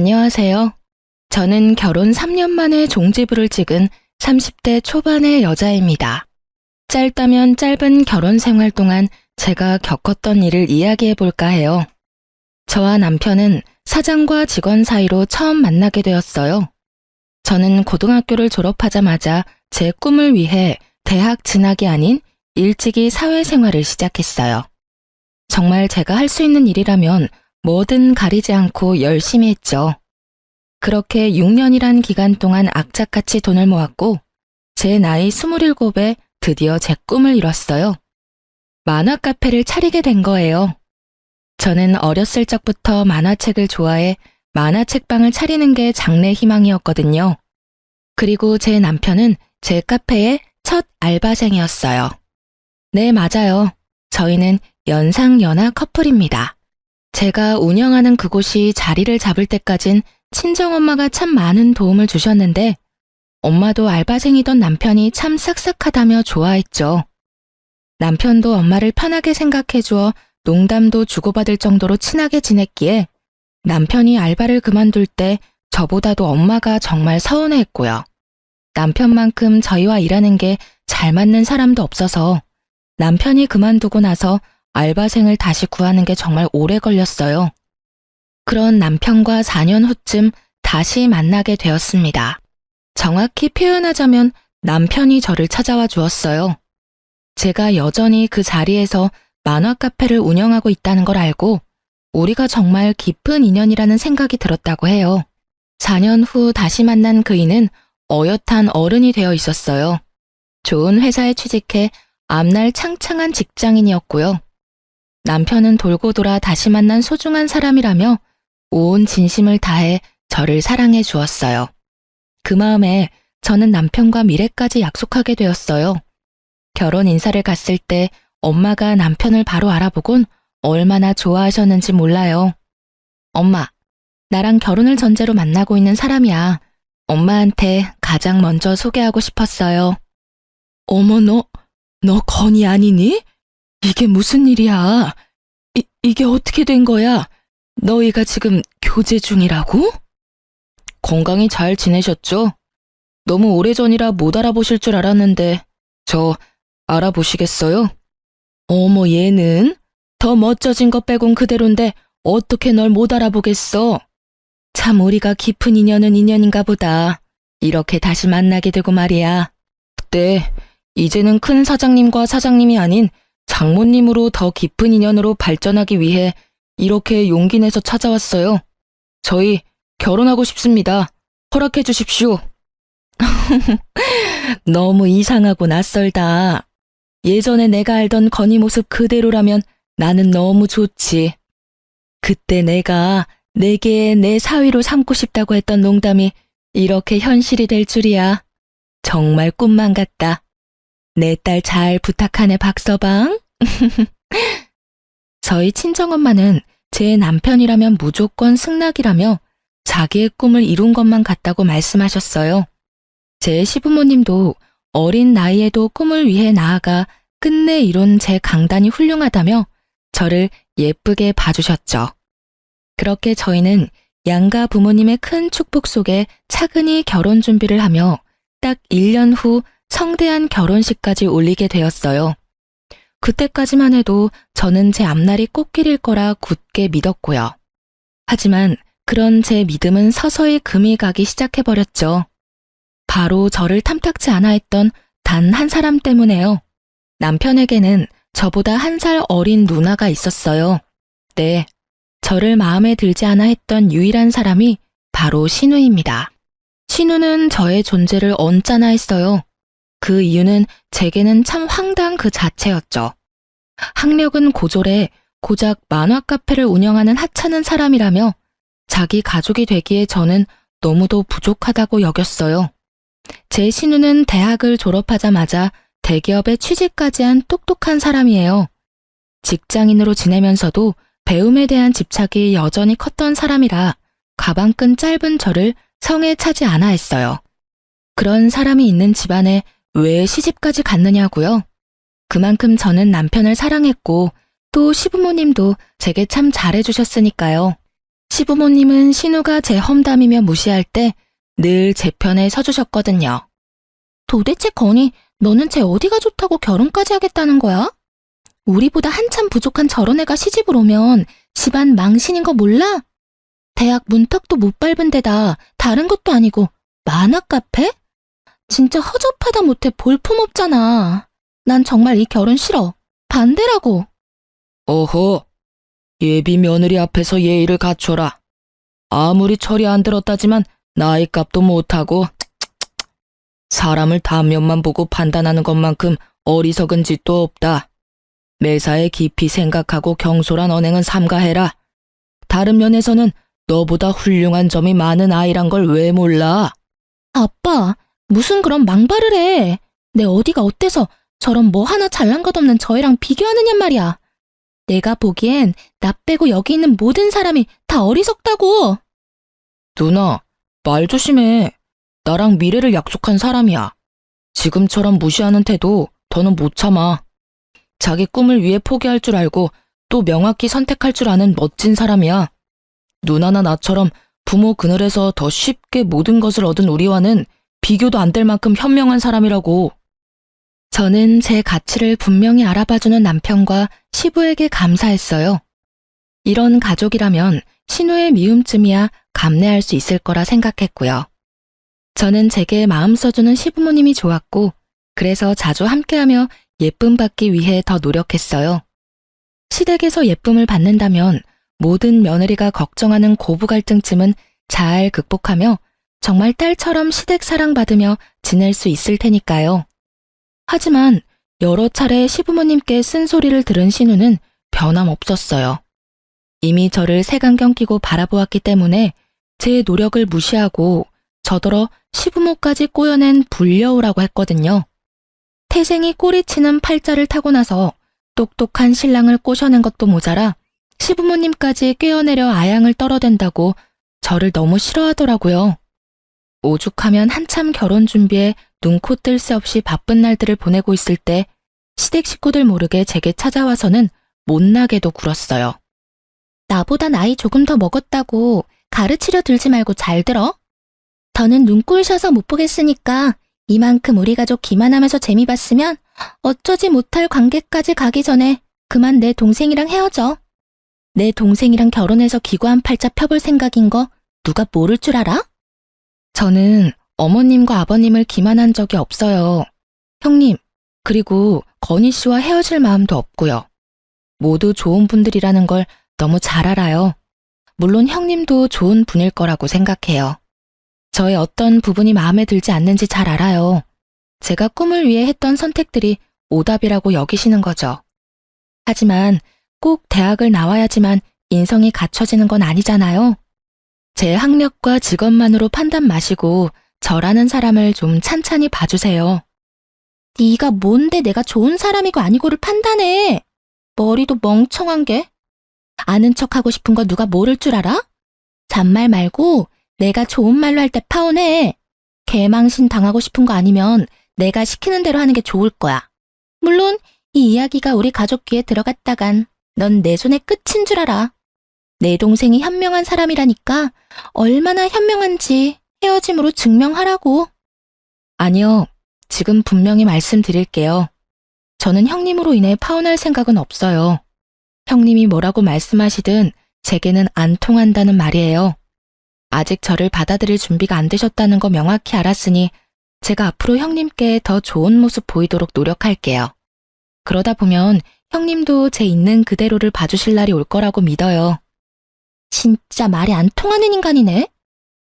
안녕하세요. 저는 결혼 3년 만에 종지부를 찍은 30대 초반의 여자입니다. 짧다면 짧은 결혼 생활 동안 제가 겪었던 일을 이야기해 볼까 해요. 저와 남편은 사장과 직원 사이로 처음 만나게 되었어요. 저는 고등학교를 졸업하자마자 제 꿈을 위해 대학 진학이 아닌 일찍이 사회생활을 시작했어요. 정말 제가 할 수 있는 일이라면 뭐든 가리지 않고 열심히 했죠. 그렇게 6년이란 기간 동안 악착같이 돈을 모았고 제 나이 27에 드디어 제 꿈을 이뤘어요. 만화 카페를 차리게 된 거예요. 저는 어렸을 적부터 만화책을 좋아해 만화책방을 차리는 게 장래 희망이었거든요. 그리고 제 남편은 제 카페의 첫 알바생이었어요. 네, 맞아요. 저희는 연상연하 커플입니다. 제가 운영하는 그곳이 자리를 잡을 때까진 친정엄마가 참 많은 도움을 주셨는데 엄마도 알바생이던 남편이 참 싹싹하다며 좋아했죠. 남편도 엄마를 편하게 생각해 주어 농담도 주고받을 정도로 친하게 지냈기에 남편이 알바를 그만둘 때 저보다도 엄마가 정말 서운해했고요. 남편만큼 저희와 일하는 게 잘 맞는 사람도 없어서 남편이 그만두고 나서 알바생을 다시 구하는 게 정말 오래 걸렸어요. 그런 남편과 4년 후쯤 다시 만나게 되었습니다. 정확히 표현하자면 남편이 저를 찾아와 주었어요. 제가 여전히 그 자리에서 만화 카페를 운영하고 있다는 걸 알고 우리가 정말 깊은 인연이라는 생각이 들었다고 해요. 4년 후 다시 만난 그이는 어엿한 어른이 되어 있었어요. 좋은 회사에 취직해 앞날 창창한 직장인이었고요. 남편은 돌고 돌아 다시 만난 소중한 사람이라며 온 진심을 다해 저를 사랑해 주었어요. 그 마음에 저는 남편과 미래까지 약속하게 되었어요. 결혼 인사를 갔을 때 엄마가 남편을 바로 알아보곤 얼마나 좋아하셨는지 몰라요. 엄마, 나랑 결혼을 전제로 만나고 있는 사람이야. 엄마한테 가장 먼저 소개하고 싶었어요. 어머, 너 건이 아니니? 이게 무슨 일이야? 이게 어떻게 된 거야? 너희가 지금 교제 중이라고? 건강히 잘 지내셨죠? 너무 오래전이라 못 알아보실 줄 알았는데 저 알아보시겠어요? 어머, 얘는 더 멋져진 것 빼곤 그대로인데 어떻게 널 못 알아보겠어? 참 우리가 깊은 인연은 인연인가 보다. 이렇게 다시 만나게 되고 말이야. 네, 이제는 큰 사장님과 사장님이 아닌 장모님으로 더 깊은 인연으로 발전하기 위해 이렇게 용기 내서 찾아왔어요. 저희 결혼하고 싶습니다. 허락해 주십시오. 너무 이상하고 낯설다. 예전에 내가 알던 건희 모습 그대로라면 나는 너무 좋지. 그때 내가 내게 내 사위로 삼고 싶다고 했던 농담이 이렇게 현실이 될 줄이야. 정말 꿈만 같다. 내 딸 잘 부탁하네, 박서방. 저희 친정엄마는 제 남편이라면 무조건 승낙이라며 자기의 꿈을 이룬 것만 같다고 말씀하셨어요. 제 시부모님도 어린 나이에도 꿈을 위해 나아가 끝내 이룬 제 강단이 훌륭하다며 저를 예쁘게 봐주셨죠. 그렇게 저희는 양가 부모님의 큰 축복 속에 차근히 결혼 준비를 하며 딱 1년 후 성대한 결혼식까지 올리게 되었어요. 그때까지만 해도 저는 제 앞날이 꽃길일 거라 굳게 믿었고요. 하지만 그런 제 믿음은 서서히 금이 가기 시작해버렸죠. 바로 저를 탐탁지 않아 했던 단 한 사람 때문에요. 남편에게는 저보다 1살 어린 누나가 있었어요. 네, 저를 마음에 들지 않아 했던 유일한 사람이 바로 신우입니다. 신우는 저의 존재를 언짢아 했어요. 그 이유는 제게는 참 황당 그 자체였죠. 학력은 고졸해 고작 만화 카페를 운영하는 하찮은 사람이라며 자기 가족이 되기에 저는 너무도 부족하다고 여겼어요. 제 신우는 대학을 졸업하자마자 대기업에 취직까지 한 똑똑한 사람이에요. 직장인으로 지내면서도 배움에 대한 집착이 여전히 컸던 사람이라 가방끈 짧은 저를 성에 차지 않아 했어요. 그런 사람이 있는 집안에 왜 시집까지 갔느냐고요? 그만큼 저는 남편을 사랑했고 또 시부모님도 제게 참 잘해주셨으니까요. 시부모님은 신우가 제 험담이며 무시할 때 늘 제 편에 서주셨거든요. 도대체 건이 너는 쟤 어디가 좋다고 결혼까지 하겠다는 거야? 우리보다 한참 부족한 저런 애가 시집을 오면 집안 망신인 거 몰라? 대학 문턱도 못 밟은 데다 다른 것도 아니고 만화 카페? 진짜 허접하다 못해 볼품없잖아. 난 정말 이 결혼 싫어. 반대라고. 어허, 예비 며느리 앞에서 예의를 갖춰라. 아무리 철이 안 들었다지만 나이값도 못하고 사람을 단면만 보고 판단하는 것만큼 어리석은 짓도 없다. 매사에 깊이 생각하고 경솔한 언행은 삼가해라. 다른 면에서는 너보다 훌륭한 점이 많은 아이란 걸 왜 몰라? 아빠, 무슨 그런 망발을 해. 내 어디가 어때서 저런 뭐 하나 잘난 것 없는 저 애랑 비교하느냐 말이야. 내가 보기엔 나 빼고 여기 있는 모든 사람이 다 어리석다고. 누나, 말 조심해. 나랑 미래를 약속한 사람이야. 지금처럼 무시하는 태도 더는 못 참아. 자기 꿈을 위해 포기할 줄 알고 또 명확히 선택할 줄 아는 멋진 사람이야. 누나나 나처럼 부모 그늘에서 더 쉽게 모든 것을 얻은 우리와는 비교도 안 될 만큼 현명한 사람이라고. 저는 제 가치를 분명히 알아봐주는 남편과 시부에게 감사했어요. 이런 가족이라면 신우의 미움쯤이야 감내할 수 있을 거라 생각했고요. 저는 제게 마음 써주는 시부모님이 좋았고, 그래서 자주 함께하며 예쁨 받기 위해 더 노력했어요. 시댁에서 예쁨을 받는다면 모든 며느리가 걱정하는 고부 갈등쯤은 잘 극복하며 정말 딸처럼 시댁 사랑받으며 지낼 수 있을 테니까요. 하지만 여러 차례 시부모님께 쓴소리를 들은 신우는 변함없었어요. 이미 저를 색안경 끼고 바라보았기 때문에 제 노력을 무시하고 저더러 시부모까지 꼬여낸 불려우라고 했거든요. 태생이 꼬리치는 팔자를 타고 나서 똑똑한 신랑을 꼬셔낸 것도 모자라 시부모님까지 꿰어내려 아양을 떨어댄다고 저를 너무 싫어하더라고요. 오죽하면 한참 결혼 준비에 눈코 뜰 새 없이 바쁜 날들을 보내고 있을 때 시댁 식구들 모르게 제게 찾아와서는 못나게도 굴었어요. 나보다 나이 조금 더 먹었다고 가르치려 들지 말고 잘 들어. 더는 눈꼴 셔서 못 보겠으니까 이만큼 우리 가족 기만하면서 재미 봤으면 어쩌지 못할 관계까지 가기 전에 그만 내 동생이랑 헤어져. 내 동생이랑 결혼해서 기구한 팔자 펴볼 생각인 거 누가 모를 줄 알아? 저는 어머님과 아버님을 기만한 적이 없어요. 형님, 그리고 건희 씨와 헤어질 마음도 없고요. 모두 좋은 분들이라는 걸 너무 잘 알아요. 물론 형님도 좋은 분일 거라고 생각해요. 저의 어떤 부분이 마음에 들지 않는지 잘 알아요. 제가 꿈을 위해 했던 선택들이 오답이라고 여기시는 거죠. 하지만 꼭 대학을 나와야지만 인성이 갖춰지는 건 아니잖아요. 제 학력과 직업만으로 판단 마시고 저라는 사람을 좀 찬찬히 봐주세요. 네가 뭔데 내가 좋은 사람이고 아니고를 판단해. 머리도 멍청한 게. 아는 척하고 싶은 거 누가 모를 줄 알아? 잔말 말고 내가 좋은 말로 할 때 파혼해. 개망신 당하고 싶은 거 아니면 내가 시키는 대로 하는 게 좋을 거야. 물론 이 이야기가 우리 가족 귀에 들어갔다간 넌 내 손의 끝인 줄 알아. 내 동생이 현명한 사람이라니까 얼마나 현명한지 헤어짐으로 증명하라고. 아니요, 지금 분명히 말씀드릴게요. 저는 형님으로 인해 파혼할 생각은 없어요. 형님이 뭐라고 말씀하시든 제게는 안 통한다는 말이에요. 아직 저를 받아들일 준비가 안 되셨다는 거 명확히 알았으니 제가 앞으로 형님께 더 좋은 모습 보이도록 노력할게요. 그러다 보면 형님도 제 있는 그대로를 봐주실 날이 올 거라고 믿어요. 진짜 말이 안 통하는 인간이네.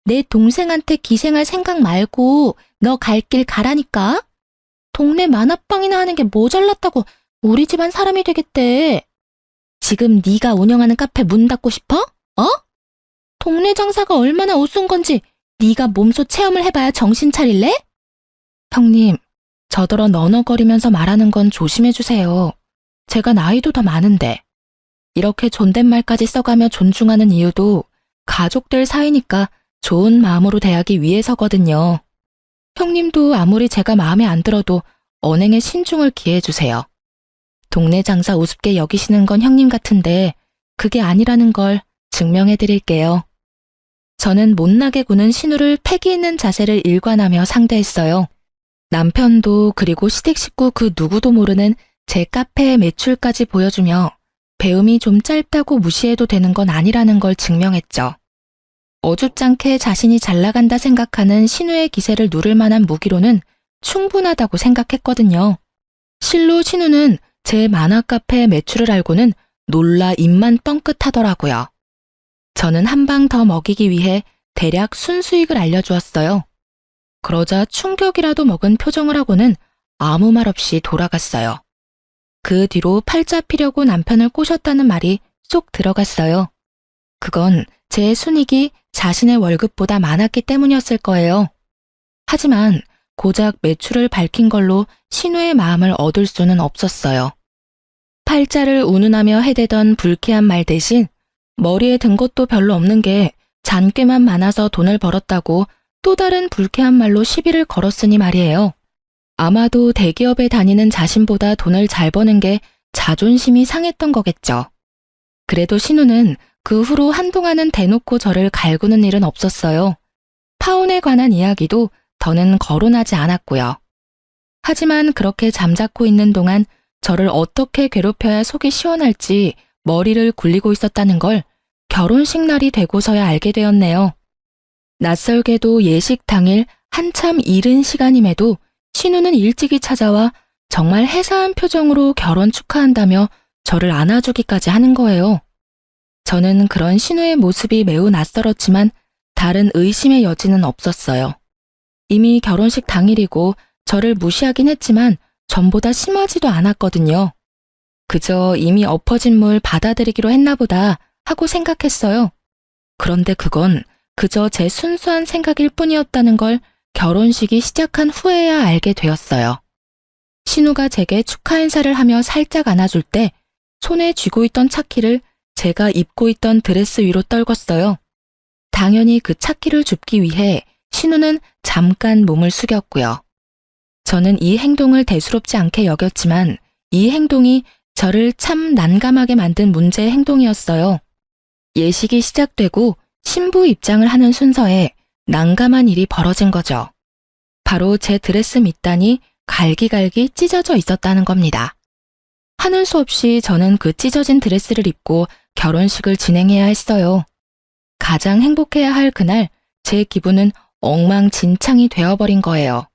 내 동생한테 기생할 생각 말고 너 갈 길 가라니까. 동네 만화방이나 하는 게 뭐 잘났다고 우리 집안 사람이 되겠대. 지금 네가 운영하는 카페 문 닫고 싶어? 어? 동네 장사가 얼마나 우스운 건지 네가 몸소 체험을 해봐야 정신 차릴래? 형님, 저더러 너너거리면서 말하는 건 조심해주세요. 제가 나이도 더 많은데. 이렇게 존댓말까지 써가며 존중하는 이유도 가족들 사이니까 좋은 마음으로 대하기 위해서거든요. 형님도 아무리 제가 마음에 안 들어도 언행에 신중을 기해주세요. 동네 장사 우습게 여기시는 건 형님 같은데 그게 아니라는 걸 증명해 드릴게요. 저는 못나게 구는 신우를 패기 있는 자세를 일관하며 상대했어요. 남편도 그리고 시댁 식구 그 누구도 모르는 제 카페의 매출까지 보여주며 배움이 좀 짧다고 무시해도 되는 건 아니라는 걸 증명했죠. 어줍잖게 자신이 잘 나간다 생각하는 신우의 기세를 누를 만한 무기로는 충분하다고 생각했거든요. 실로 신우는 제 만화 카페의 매출을 알고는 놀라 입만 뻥끗하더라고요. 저는 한 방 더 먹이기 위해 대략 순수익을 알려주었어요. 그러자 충격이라도 먹은 표정을 하고는 아무 말 없이 돌아갔어요. 그 뒤로 팔자 피려고 남편을 꼬셨다는 말이 쏙 들어갔어요. 그건 제 순익이 자신의 월급보다 많았기 때문이었을 거예요. 하지만 고작 매출을 밝힌 걸로 신우의 마음을 얻을 수는 없었어요. 팔자를 운운하며 해대던 불쾌한 말 대신 머리에 든 것도 별로 없는 게 잔꾀만 많아서 돈을 벌었다고 또 다른 불쾌한 말로 시비를 걸었으니 말이에요. 아마도 대기업에 다니는 자신보다 돈을 잘 버는 게 자존심이 상했던 거겠죠. 그래도 신우는 그 후로 한동안은 대놓고 저를 갈구는 일은 없었어요. 파혼에 관한 이야기도 더는 거론하지 않았고요. 하지만 그렇게 잠자코 있는 동안 저를 어떻게 괴롭혀야 속이 시원할지 머리를 굴리고 있었다는 걸 결혼식 날이 되고서야 알게 되었네요. 낯설게도 예식 당일 한참 이른 시간임에도 신우는 일찍이 찾아와 정말 해사한 표정으로 결혼 축하한다며 저를 안아주기까지 하는 거예요. 저는 그런 신우의 모습이 매우 낯설었지만 다른 의심의 여지는 없었어요. 이미 결혼식 당일이고 저를 무시하긴 했지만 전보다 심하지도 않았거든요. 그저 이미 엎어진 물 받아들이기로 했나 보다 하고 생각했어요. 그런데 그건 그저 제 순수한 생각일 뿐이었다는 걸 결혼식이 시작한 후에야 알게 되었어요. 신우가 제게 축하 인사를 하며 살짝 안아줄 때 손에 쥐고 있던 차키를 제가 입고 있던 드레스 위로 떨궜어요. 당연히 그 차키를 줍기 위해 신우는 잠깐 몸을 숙였고요. 저는 이 행동을 대수롭지 않게 여겼지만 이 행동이 저를 참 난감하게 만든 문제의 행동이었어요. 예식이 시작되고 신부 입장을 하는 순서에 난감한 일이 벌어진 거죠. 바로 제 드레스 밑단이 갈기갈기 찢어져 있었다는 겁니다. 하는 수 없이 저는 그 찢어진 드레스를 입고 결혼식을 진행해야 했어요. 가장 행복해야 할 그날 제 기분은 엉망진창이 되어버린 거예요.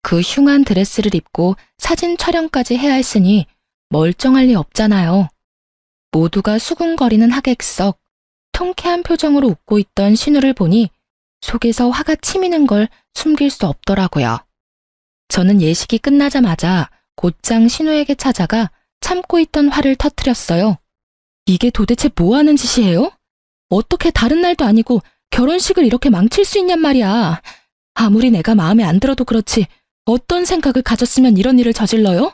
그 흉한 드레스를 입고 사진 촬영까지 해야 했으니 멀쩡할 리 없잖아요. 모두가 수군거리는 하객석, 통쾌한 표정으로 웃고 있던 신우를 보니 속에서 화가 치미는 걸 숨길 수 없더라고요. 저는 예식이 끝나자마자 곧장 신우에게 찾아가 참고 있던 화를 터뜨렸어요. 이게 도대체 뭐 하는 짓이에요? 어떻게 다른 날도 아니고 결혼식을 이렇게 망칠 수 있냔 말이야. 아무리 내가 마음에 안 들어도 그렇지 어떤 생각을 가졌으면 이런 일을 저질러요?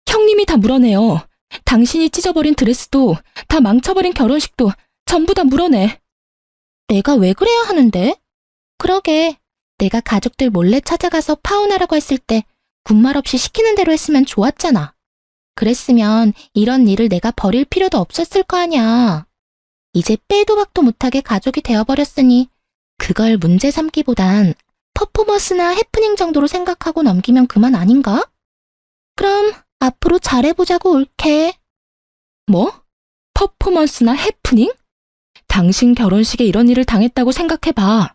형님이 다 물어내요. 당신이 찢어버린 드레스도 다 망쳐버린 결혼식도 전부 다 물어내. 내가 왜 그래야 하는데? 그러게, 내가 가족들 몰래 찾아가서 파혼하라고 했을 때 군말 없이 시키는 대로 했으면 좋았잖아. 그랬으면 이런 일을 내가 버릴 필요도 없었을 거 아니야. 이제 빼도 박도 못하게 가족이 되어버렸으니 그걸 문제 삼기보단 퍼포먼스나 해프닝 정도로 생각하고 넘기면 그만 아닌가? 그럼 앞으로 잘해보자고 옳게. 뭐? 퍼포먼스나 해프닝? 당신 결혼식에 이런 일을 당했다고 생각해봐.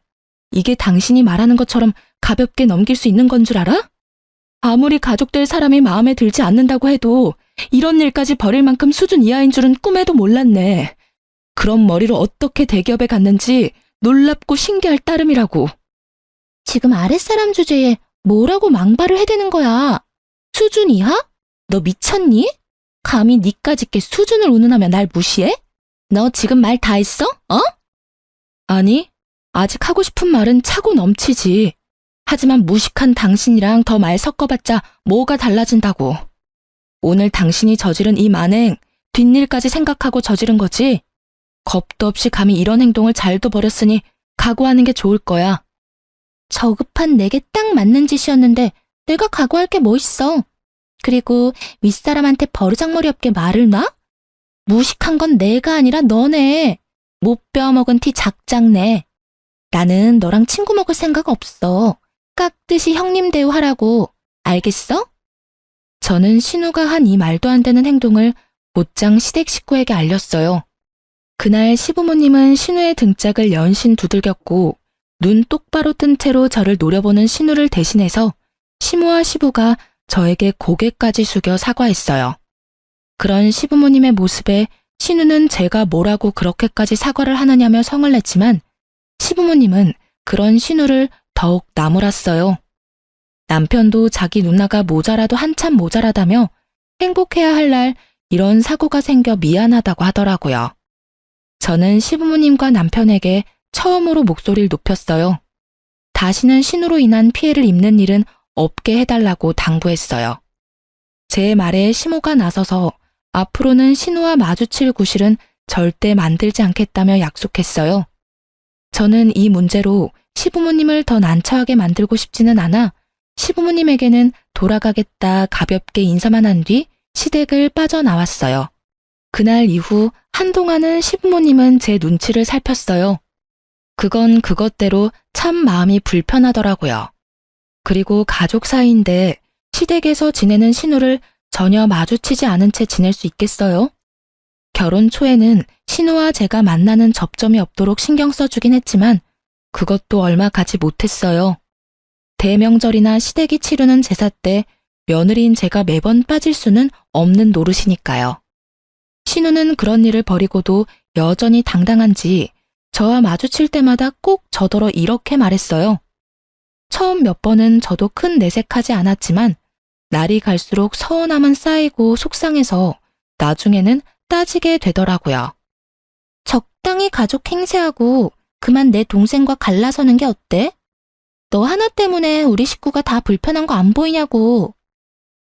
이게 당신이 말하는 것처럼 가볍게 넘길 수 있는 건 줄 알아? 아무리 가족될 사람이 마음에 들지 않는다고 해도 이런 일까지 벌일 만큼 수준 이하인 줄은 꿈에도 몰랐네. 그런 머리로 어떻게 대기업에 갔는지 놀랍고 신기할 따름이라고. 지금 아랫사람 주제에 뭐라고 망발을 해대는 거야? 수준 이하? 너 미쳤니? 감히 니까짓게 수준을 운운하며 날 무시해? 너 지금 말 다 했어? 어? 아니, 아직 하고 싶은 말은 차고 넘치지. 하지만 무식한 당신이랑 더 말 섞어봤자 뭐가 달라진다고. 오늘 당신이 저지른 이 만행, 뒷일까지 생각하고 저지른 거지? 겁도 없이 감히 이런 행동을 잘도 버렸으니 각오하는 게 좋을 거야. 저급한 내게 딱 맞는 짓이었는데 내가 각오할 게 뭐 있어. 그리고 윗사람한테 버르장머리 없게 말을 놔? 무식한 건 내가 아니라 너네. 못 빼어먹은 티 작작내. 나는 너랑 친구 먹을 생각 없어. 깍듯이 형님 대우하라고. 알겠어? 저는 신우가 한 이 말도 안 되는 행동을 곧장 시댁 식구에게 알렸어요. 그날 시부모님은 신우의 등짝을 연신 두들겼고 눈 똑바로 뜬 채로 저를 노려보는 신우를 대신해서 시모와 시부가 저에게 고개까지 숙여 사과했어요. 그런 시부모님의 모습에 신우는 제가 뭐라고 그렇게까지 사과를 하느냐며 성을 냈지만 시부모님은 그런 신우를 더욱 나무랐어요. 남편도 자기 누나가 모자라도 한참 모자라다며 행복해야 할 날 이런 사고가 생겨 미안하다고 하더라고요. 저는 시부모님과 남편에게 처음으로 목소리를 높였어요. 다시는 신우로 인한 피해를 입는 일은 없게 해달라고 당부했어요. 제 말에 시모가 나서서 앞으로는 신우와 마주칠 구실은 절대 만들지 않겠다며 약속했어요. 저는 이 문제로 시부모님을 더 난처하게 만들고 싶지는 않아 시부모님에게는 돌아가겠다 가볍게 인사만 한 뒤 시댁을 빠져나왔어요. 그날 이후 한동안은 시부모님은 제 눈치를 살폈어요. 그건 그것대로 참 마음이 불편하더라고요. 그리고 가족 사이인데 시댁에서 지내는 신우를 전혀 마주치지 않은 채 지낼 수 있겠어요? 결혼 초에는 신우와 제가 만나는 접점이 없도록 신경 써주긴 했지만 그것도 얼마 가지 못했어요. 대명절이나 시댁이 치르는 제사 때 며느리인 제가 매번 빠질 수는 없는 노릇이니까요. 신우는 그런 일을 버리고도 여전히 당당한지 저와 마주칠 때마다 꼭 저더러 이렇게 말했어요. 처음 몇 번은 저도 큰 내색하지 않았지만 날이 갈수록 서운함은 쌓이고 속상해서 나중에는 따지게 되더라고요. 적당히 가족 행세하고 그만 내 동생과 갈라서는 게 어때? 너 하나 때문에 우리 식구가 다 불편한 거 안 보이냐고.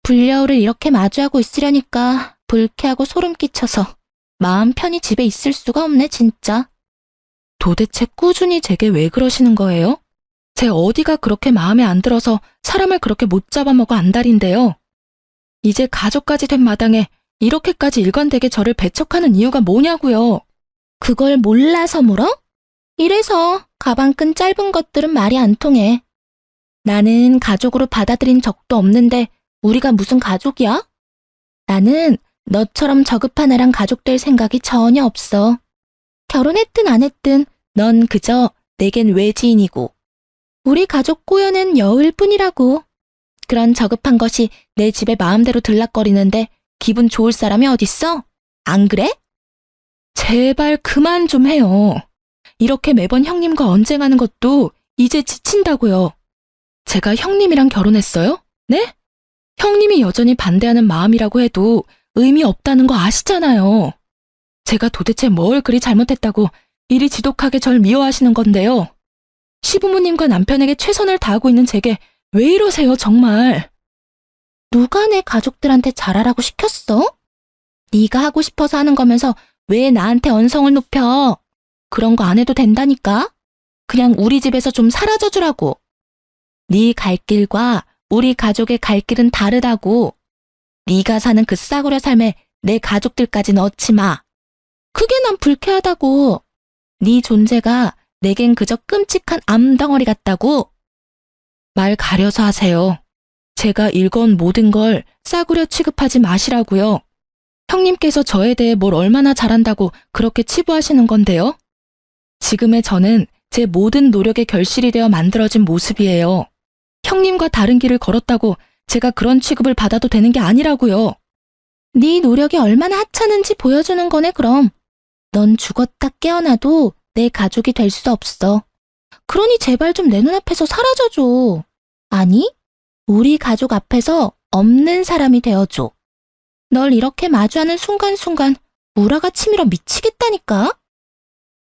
불려울을 이렇게 마주하고 있으려니까 불쾌하고 소름 끼쳐서 마음 편히 집에 있을 수가 없네 진짜. 도대체 꾸준히 제게 왜 그러시는 거예요? 제 어디가 그렇게 마음에 안 들어서 사람을 그렇게 못 잡아먹어 안달인데요. 이제 가족까지 된 마당에 이렇게까지 일관되게 저를 배척하는 이유가 뭐냐고요. 그걸 몰라서 물어? 이래서 가방끈 짧은 것들은 말이 안 통해. 나는 가족으로 받아들인 적도 없는데 우리가 무슨 가족이야? 나는 너처럼 저급한 애랑 가족될 생각이 전혀 없어. 결혼했든 안 했든 넌 그저 내겐 외지인이고 우리 가족 꼬여낸 여우일 뿐이라고. 그런 저급한 것이 내 집에 마음대로 들락거리는데 기분 좋을 사람이 어딨어? 안 그래? 제발 그만 좀 해요. 이렇게 매번 형님과 언쟁하는 것도 이제 지친다고요. 제가 형님이랑 결혼했어요? 네? 형님이 여전히 반대하는 마음이라고 해도 의미 없다는 거 아시잖아요. 제가 도대체 뭘 그리 잘못했다고 이리 지독하게 절 미워하시는 건데요. 시부모님과 남편에게 최선을 다하고 있는 제게 왜 이러세요, 정말. 누가 내 가족들한테 잘하라고 시켰어? 네가 하고 싶어서 하는 거면서 왜 나한테 언성을 높여? 그런 거 안 해도 된다니까? 그냥 우리 집에서 좀 사라져 주라고. 네 갈 길과 우리 가족의 갈 길은 다르다고. 네가 사는 그 싸구려 삶에 내 가족들까지 넣지 마. 그게 난 불쾌하다고. 네 존재가 내겐 그저 끔찍한 암덩어리 같다고. 말 가려서 하세요. 제가 일건 모든 걸 싸구려 취급하지 마시라고요. 형님께서 저에 대해 뭘 얼마나 잘한다고 그렇게 치부하시는 건데요. 지금의 저는 제 모든 노력의 결실이 되어 만들어진 모습이에요. 형님과 다른 길을 걸었다고 제가 그런 취급을 받아도 되는 게 아니라고요. 네 노력이 얼마나 하찮은지 보여주는 거네 그럼. 넌 죽었다 깨어나도 내 가족이 될 수 없어. 그러니 제발 좀 내 눈앞에서 사라져줘. 아니, 우리 가족 앞에서 없는 사람이 되어줘. 널 이렇게 마주하는 순간순간 우라가 치밀어 미치겠다니까?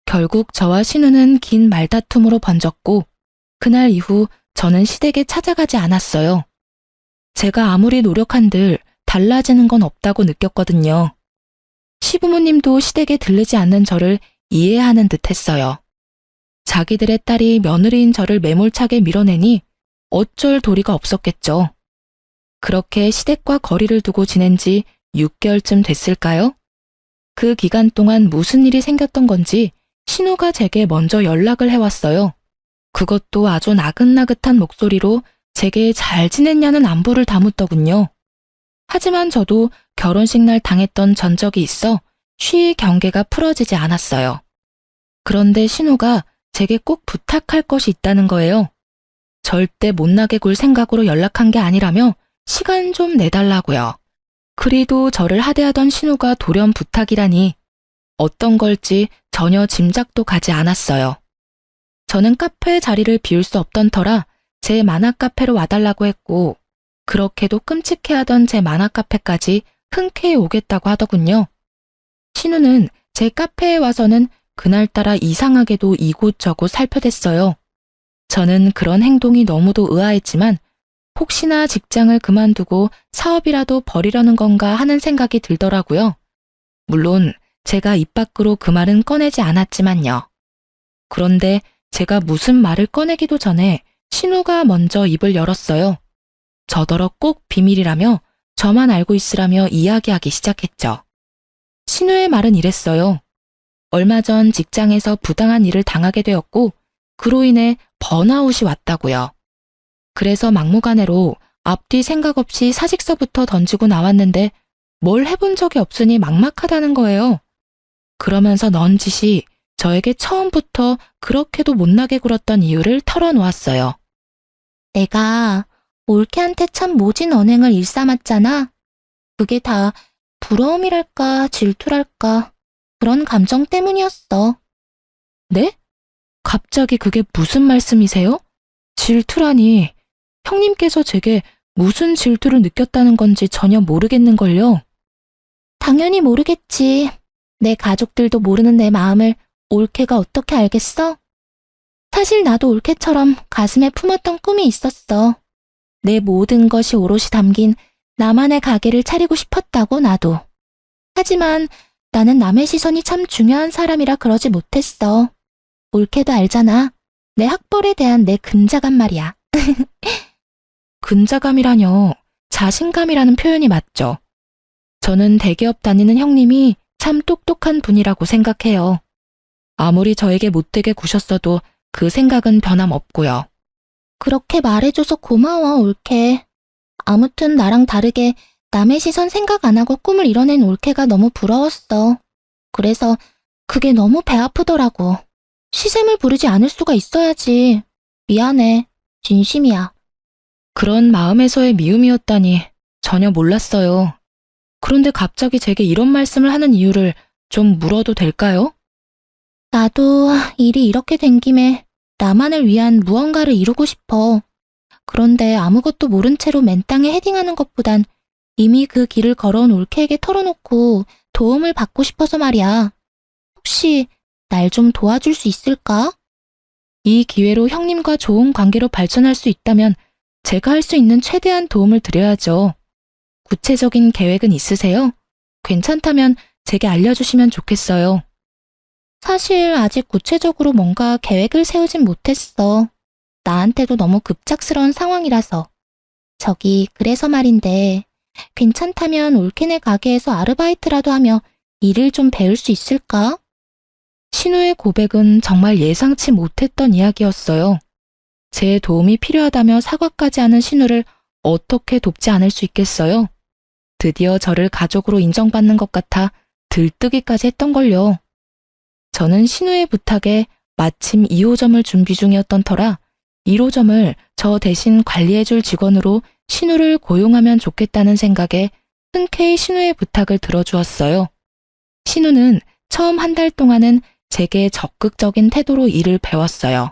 결국 저와 신우는 긴 말다툼으로 번졌고 그날 이후 저는 시댁에 찾아가지 않았어요. 제가 아무리 노력한들 달라지는 건 없다고 느꼈거든요. 시부모님도 시댁에 들르지 않는 저를 이해하는 듯 했어요. 자기들의 딸이 며느리인 저를 매몰차게 밀어내니 어쩔 도리가 없었겠죠. 그렇게 시댁과 거리를 두고 지낸 지 6개월쯤 됐을까요? 그 기간 동안 무슨 일이 생겼던 건지 신우가 제게 먼저 연락을 해왔어요. 그것도 아주 나긋나긋한 목소리로 제게 잘 지냈냐는 안부를 다묻더군요. 하지만 저도 결혼식 날 당했던 전적이 있어 쉬이 경계가 풀어지지 않았어요. 그런데 신우가 제게 꼭 부탁할 것이 있다는 거예요. 절대 못나게 굴 생각으로 연락한 게 아니라며 시간 좀 내달라고요. 그리도 저를 하대하던 신우가 돌연 부탁이라니 어떤 걸지 전혀 짐작도 가지 않았어요. 저는 카페 자리를 비울 수 없던 터라 제 만화 카페로 와달라고 했고 그렇게도 끔찍해하던 제 만화 카페까지 흔쾌히 오겠다고 하더군요. 신우는 제 카페에 와서는 그날따라 이상하게도 이곳저곳 살펴댔어요. 저는 그런 행동이 너무도 의아했지만 혹시나 직장을 그만두고 사업이라도 벌이려는 건가 하는 생각이 들더라고요. 물론 제가 입 밖으로 그 말은 꺼내지 않았지만요. 그런데 제가 무슨 말을 꺼내기도 전에 신우가 먼저 입을 열었어요. 저더러 꼭 비밀이라며 저만 알고 있으라며 이야기하기 시작했죠. 신우의 말은 이랬어요. 얼마 전 직장에서 부당한 일을 당하게 되었고 그로 인해 번아웃이 왔다고요. 그래서 막무가내로 앞뒤 생각 없이 사직서부터 던지고 나왔는데 뭘 해본 적이 없으니 막막하다는 거예요. 그러면서 넌지시 저에게 처음부터 그렇게도 못나게 굴었던 이유를 털어놓았어요. 내가 올케한테 참 모진 언행을 일삼았잖아. 그게 다 부러움이랄까 질투랄까 그런 감정 때문이었어. 네? 갑자기 그게 무슨 말씀이세요? 질투라니 형님께서 제게 무슨 질투를 느꼈다는 건지 전혀 모르겠는걸요. 당연히 모르겠지. 내 가족들도 모르는 내 마음을 올케가 어떻게 알겠어? 사실 나도 올케처럼 가슴에 품었던 꿈이 있었어. 내 모든 것이 오롯이 담긴 나만의 가게를 차리고 싶었다고 나도. 하지만 나는 남의 시선이 참 중요한 사람이라 그러지 못했어. 올케도 알잖아. 내 학벌에 대한 내 근자감 말이야. 근자감이라뇨. 자신감이라는 표현이 맞죠. 저는 대기업 다니는 형님이 참 똑똑한 분이라고 생각해요. 아무리 저에게 못되게 구셨어도 그 생각은 변함없고요. 그렇게 말해줘서 고마워, 올케. 아무튼 나랑 다르게 남의 시선 생각 안 하고 꿈을 이뤄낸 올케가 너무 부러웠어. 그래서 그게 너무 배 아프더라고. 시샘을 부르지 않을 수가 있어야지. 미안해. 진심이야. 그런 마음에서의 미움이었다니 전혀 몰랐어요. 그런데 갑자기 제게 이런 말씀을 하는 이유를 좀 물어도 될까요? 나도 일이 이렇게 된 김에 나만을 위한 무언가를 이루고 싶어. 그런데 아무것도 모른 채로 맨 땅에 헤딩하는 것보단 이미 그 길을 걸어온 올케에게 털어놓고 도움을 받고 싶어서 말이야. 혹시 날 좀 도와줄 수 있을까? 이 기회로 형님과 좋은 관계로 발전할 수 있다면 제가 할 수 있는 최대한 도움을 드려야죠. 구체적인 계획은 있으세요? 괜찮다면 제게 알려주시면 좋겠어요. 사실 아직 구체적으로 뭔가 계획을 세우진 못했어. 나한테도 너무 급작스러운 상황이라서. 저기 그래서 말인데 괜찮다면 올케네 가게에서 아르바이트라도 하며 일을 좀 배울 수 있을까? 신우의 고백은 정말 예상치 못했던 이야기였어요. 제 도움이 필요하다며 사과까지 하는 신우를 어떻게 돕지 않을 수 있겠어요? 드디어 저를 가족으로 인정받는 것 같아 들뜨기까지 했던걸요. 저는 신우의 부탁에 마침 2호점을 준비 중이었던 터라 1호점을 저 대신 관리해줄 직원으로 신우를 고용하면 좋겠다는 생각에 흔쾌히 신우의 부탁을 들어주었어요. 신우는 처음 한 달 동안은 제게 적극적인 태도로 일을 배웠어요.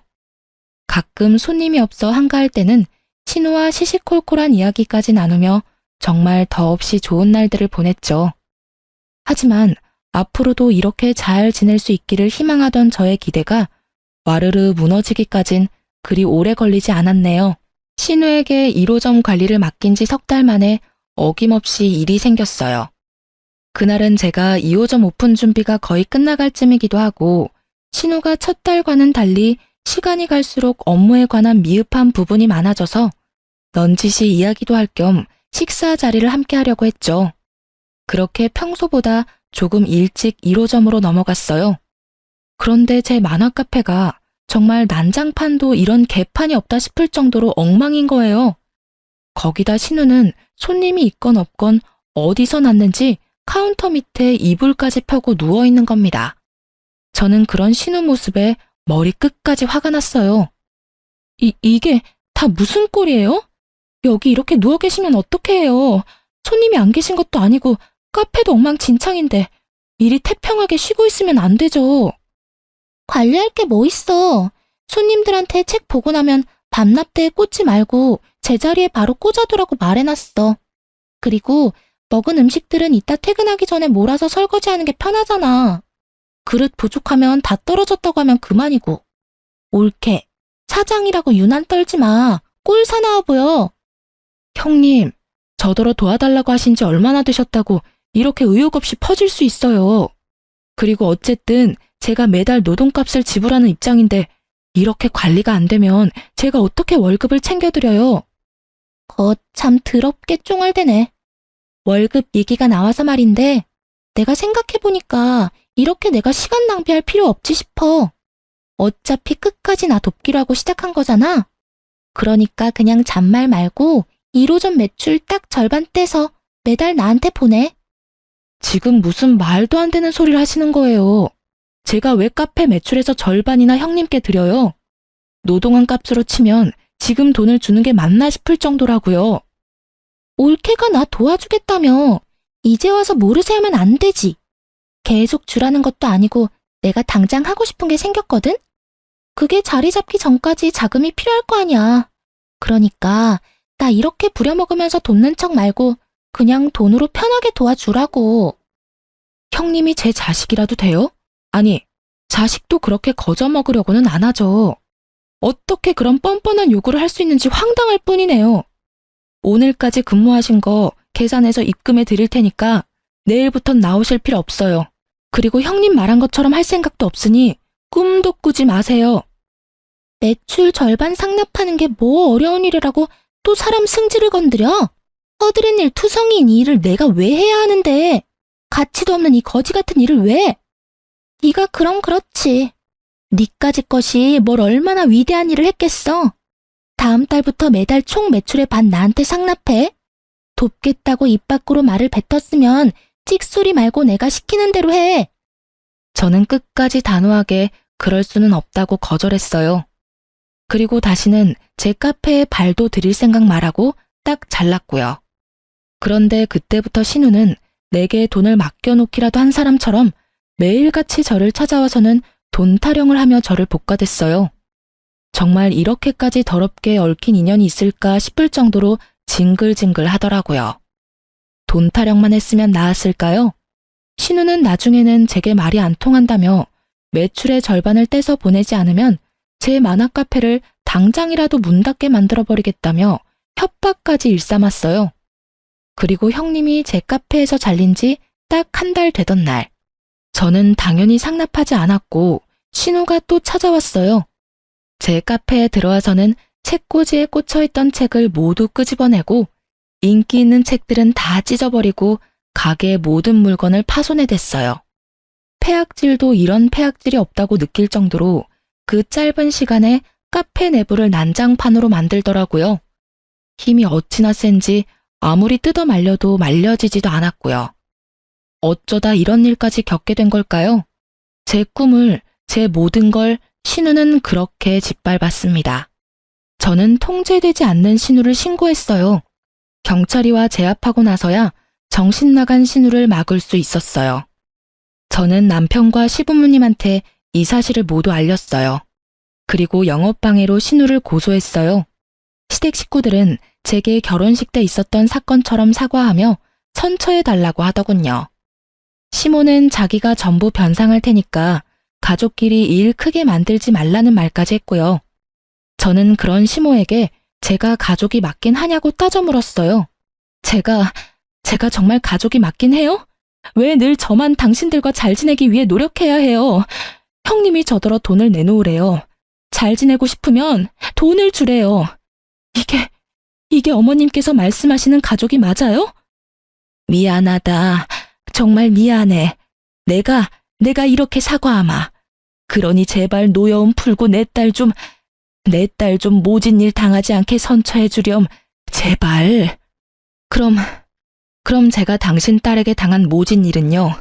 가끔 손님이 없어 한가할 때는 신우와 시시콜콜한 이야기까지 나누며 정말 더없이 좋은 날들을 보냈죠. 하지만 앞으로도 이렇게 잘 지낼 수 있기를 희망하던 저의 기대가 와르르 무너지기까진 그리 오래 걸리지 않았네요. 신우에게 1호점 관리를 맡긴 지 석 달 만에 어김없이 일이 생겼어요. 그날은 제가 2호점 오픈 준비가 거의 끝나갈 쯤이기도 하고 신우가 첫 달과는 달리 시간이 갈수록 업무에 관한 미흡한 부분이 많아져서 넌지시 이야기도 할 겸 식사 자리를 함께 하려고 했죠. 그렇게 평소보다 조금 일찍 1호점으로 넘어갔어요. 그런데 제 만화 카페가 정말 난장판도 이런 개판이 없다 싶을 정도로 엉망인 거예요. 거기다 신우는 손님이 있건 없건 어디서 났는지 카운터 밑에 이불까지 펴고 누워있는 겁니다. 저는 그런 신우 모습에 머리 끝까지 화가 났어요. 이게 다 무슨 꼴이에요? 여기 이렇게 누워 계시면 어떡해요? 손님이 안 계신 것도 아니고 카페도 엉망진창인데 이리 태평하게 쉬고 있으면 안 되죠. 관리할 게 뭐 있어. 손님들한테 책 보고 나면 밤납대에 꽂지 말고 제자리에 바로 꽂아두라고 말해놨어. 그리고 먹은 음식들은 이따 퇴근하기 전에 몰아서 설거지하는 게 편하잖아. 그릇 부족하면 다 떨어졌다고 하면 그만이고. 옳게 사장이라고 유난 떨지 마. 꼴 사나워 보여. 형님, 저더러 도와달라고 하신 지 얼마나 되셨다고 이렇게 의욕 없이 퍼질 수 있어요. 그리고 어쨌든 제가 매달 노동값을 지불하는 입장인데 이렇게 관리가 안 되면 제가 어떻게 월급을 챙겨드려요? 참 더럽게 쫑알대네. 월급 얘기가 나와서 말인데 내가 생각해보니까 이렇게 내가 시간 낭비할 필요 없지 싶어. 어차피 끝까지 나 돕기로 하고 시작한 거잖아. 그러니까 그냥 잔말 말고 1호점 매출 딱 절반 떼서 매달 나한테 보내. 지금 무슨 말도 안 되는 소리를 하시는 거예요. 제가 왜 카페 매출에서 절반이나 형님께 드려요? 노동한 값으로 치면 지금 돈을 주는 게 맞나 싶을 정도라고요. 올케가 나 도와주겠다며. 이제 와서 모르세요 하면 안 되지. 계속 주라는 것도 아니고 내가 당장 하고 싶은 게 생겼거든? 그게 자리 잡기 전까지 자금이 필요할 거 아니야. 그러니까 나 이렇게 부려먹으면서 돕는 척 말고 그냥 돈으로 편하게 도와주라고. 형님이 제 자식이라도 돼요? 아니, 자식도 그렇게 거저먹으려고는 안 하죠. 어떻게 그런 뻔뻔한 요구를 할 수 있는지 황당할 뿐이네요. 오늘까지 근무하신 거 계산해서 입금해 드릴 테니까 내일부턴 나오실 필요 없어요. 그리고 형님 말한 것처럼 할 생각도 없으니 꿈도 꾸지 마세요. 매출 절반 상납하는 게 뭐 어려운 일이라고 또 사람 승질을 건드려? 허드렛 일 투성이인 이 일을 내가 왜 해야 하는데? 가치도 없는 이 거지 같은 일을 왜? 네가 그럼 그렇지. 니까지 것이 뭘 얼마나 위대한 일을 했겠어? 다음 달부터 매달 총 매출의 반 나한테 상납해. 돕겠다고 입 밖으로 말을 뱉었으면 찍소리 말고 내가 시키는 대로 해. 저는 끝까지 단호하게 그럴 수는 없다고 거절했어요. 그리고 다시는 제 카페에 발도 들일 생각 말하고 딱 잘랐고요. 그런데 그때부터 신우는 내게 돈을 맡겨놓기라도 한 사람처럼 매일같이 저를 찾아와서는 돈 타령을 하며 저를 볶아댔어요. 정말 이렇게까지 더럽게 얽힌 인연이 있을까 싶을 정도로 징글징글 하더라고요. 돈 타령만 했으면 나았을까요? 신우는 나중에는 제게 말이 안 통한다며 매출의 절반을 떼서 보내지 않으면 제 만화 카페를 당장이라도 문 닫게 만들어버리겠다며 협박까지 일삼았어요. 그리고 형님이 제 카페에서 잘린 지 딱 한 달 되던 날, 저는 당연히 상납하지 않았고 신우가 또 찾아왔어요. 제 카페에 들어와서는 책꽂이에 꽂혀있던 책을 모두 끄집어내고 인기 있는 책들은 다 찢어버리고 가게의 모든 물건을 파손해댔어요. 폐악질도 이런 폐악질이 없다고 느낄 정도로 그 짧은 시간에 카페 내부를 난장판으로 만들더라고요. 힘이 어찌나 센지 아무리 뜯어 말려도 말려지지도 않았고요. 어쩌다 이런 일까지 겪게 된 걸까요? 제 꿈을, 제 모든 걸 신우는 그렇게 짓밟았습니다. 저는 통제되지 않는 신우를 신고했어요. 경찰이와 제압하고 나서야 정신 나간 신우를 막을 수 있었어요. 저는 남편과 시부모님한테 이 사실을 모두 알렸어요. 그리고 영업방해로 신우를 고소했어요. 시댁 식구들은 제게 결혼식 때 있었던 사건처럼 사과하며 선처해달라고 하더군요. 시모는 자기가 전부 변상할 테니까 가족끼리 일 크게 만들지 말라는 말까지 했고요. 저는 그런 시모에게 제가 가족이 맞긴 하냐고 따져 물었어요. 제가 정말 가족이 맞긴 해요? 왜 늘 저만 당신들과 잘 지내기 위해 노력해야 해요? 형님이 저더러 돈을 내놓으래요. 잘 지내고 싶으면 돈을 주래요. 이게 어머님께서 말씀하시는 가족이 맞아요? 미안하다. 정말 미안해. 내가 이렇게 사과하마. 그러니 제발 노여움 풀고 내 딸 좀 모진 일 당하지 않게 선처해 주렴. 제발. 그럼 제가 당신 딸에게 당한 모진 일은요.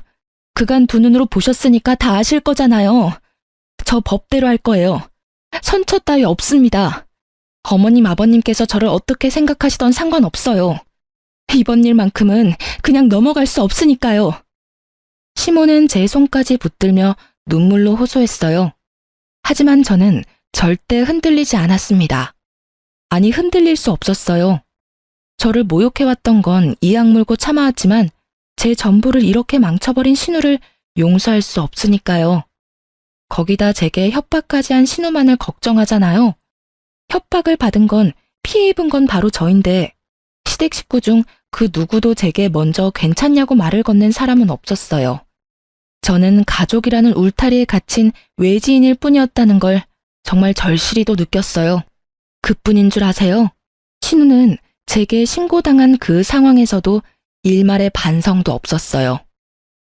그간 두 눈으로 보셨으니까 다 아실 거잖아요. 저 법대로 할 거예요. 선처 따위 없습니다. 어머님, 아버님께서 저를 어떻게 생각하시던 상관없어요. 이번 일만큼은 그냥 넘어갈 수 없으니까요. 시몬은 제 손까지 붙들며 눈물로 호소했어요. 하지만 저는 절대 흔들리지 않았습니다. 아니, 흔들릴 수 없었어요. 저를 모욕해왔던 건 이악 물고 참아왔지만 제 전부를 이렇게 망쳐버린 신우를 용서할 수 없으니까요. 거기다 제게 협박까지 한 신우만을 걱정하잖아요. 협박을 받은 건, 피해 입은 건 바로 저인데 시댁 식구 중 그 누구도 제게 먼저 괜찮냐고 말을 건넨 사람은 없었어요. 저는 가족이라는 울타리에 갇힌 외지인일 뿐이었다는 걸 정말 절실히도 느꼈어요. 그뿐인 줄 아세요? 신우는 제게 신고당한 그 상황에서도 일말의 반성도 없었어요.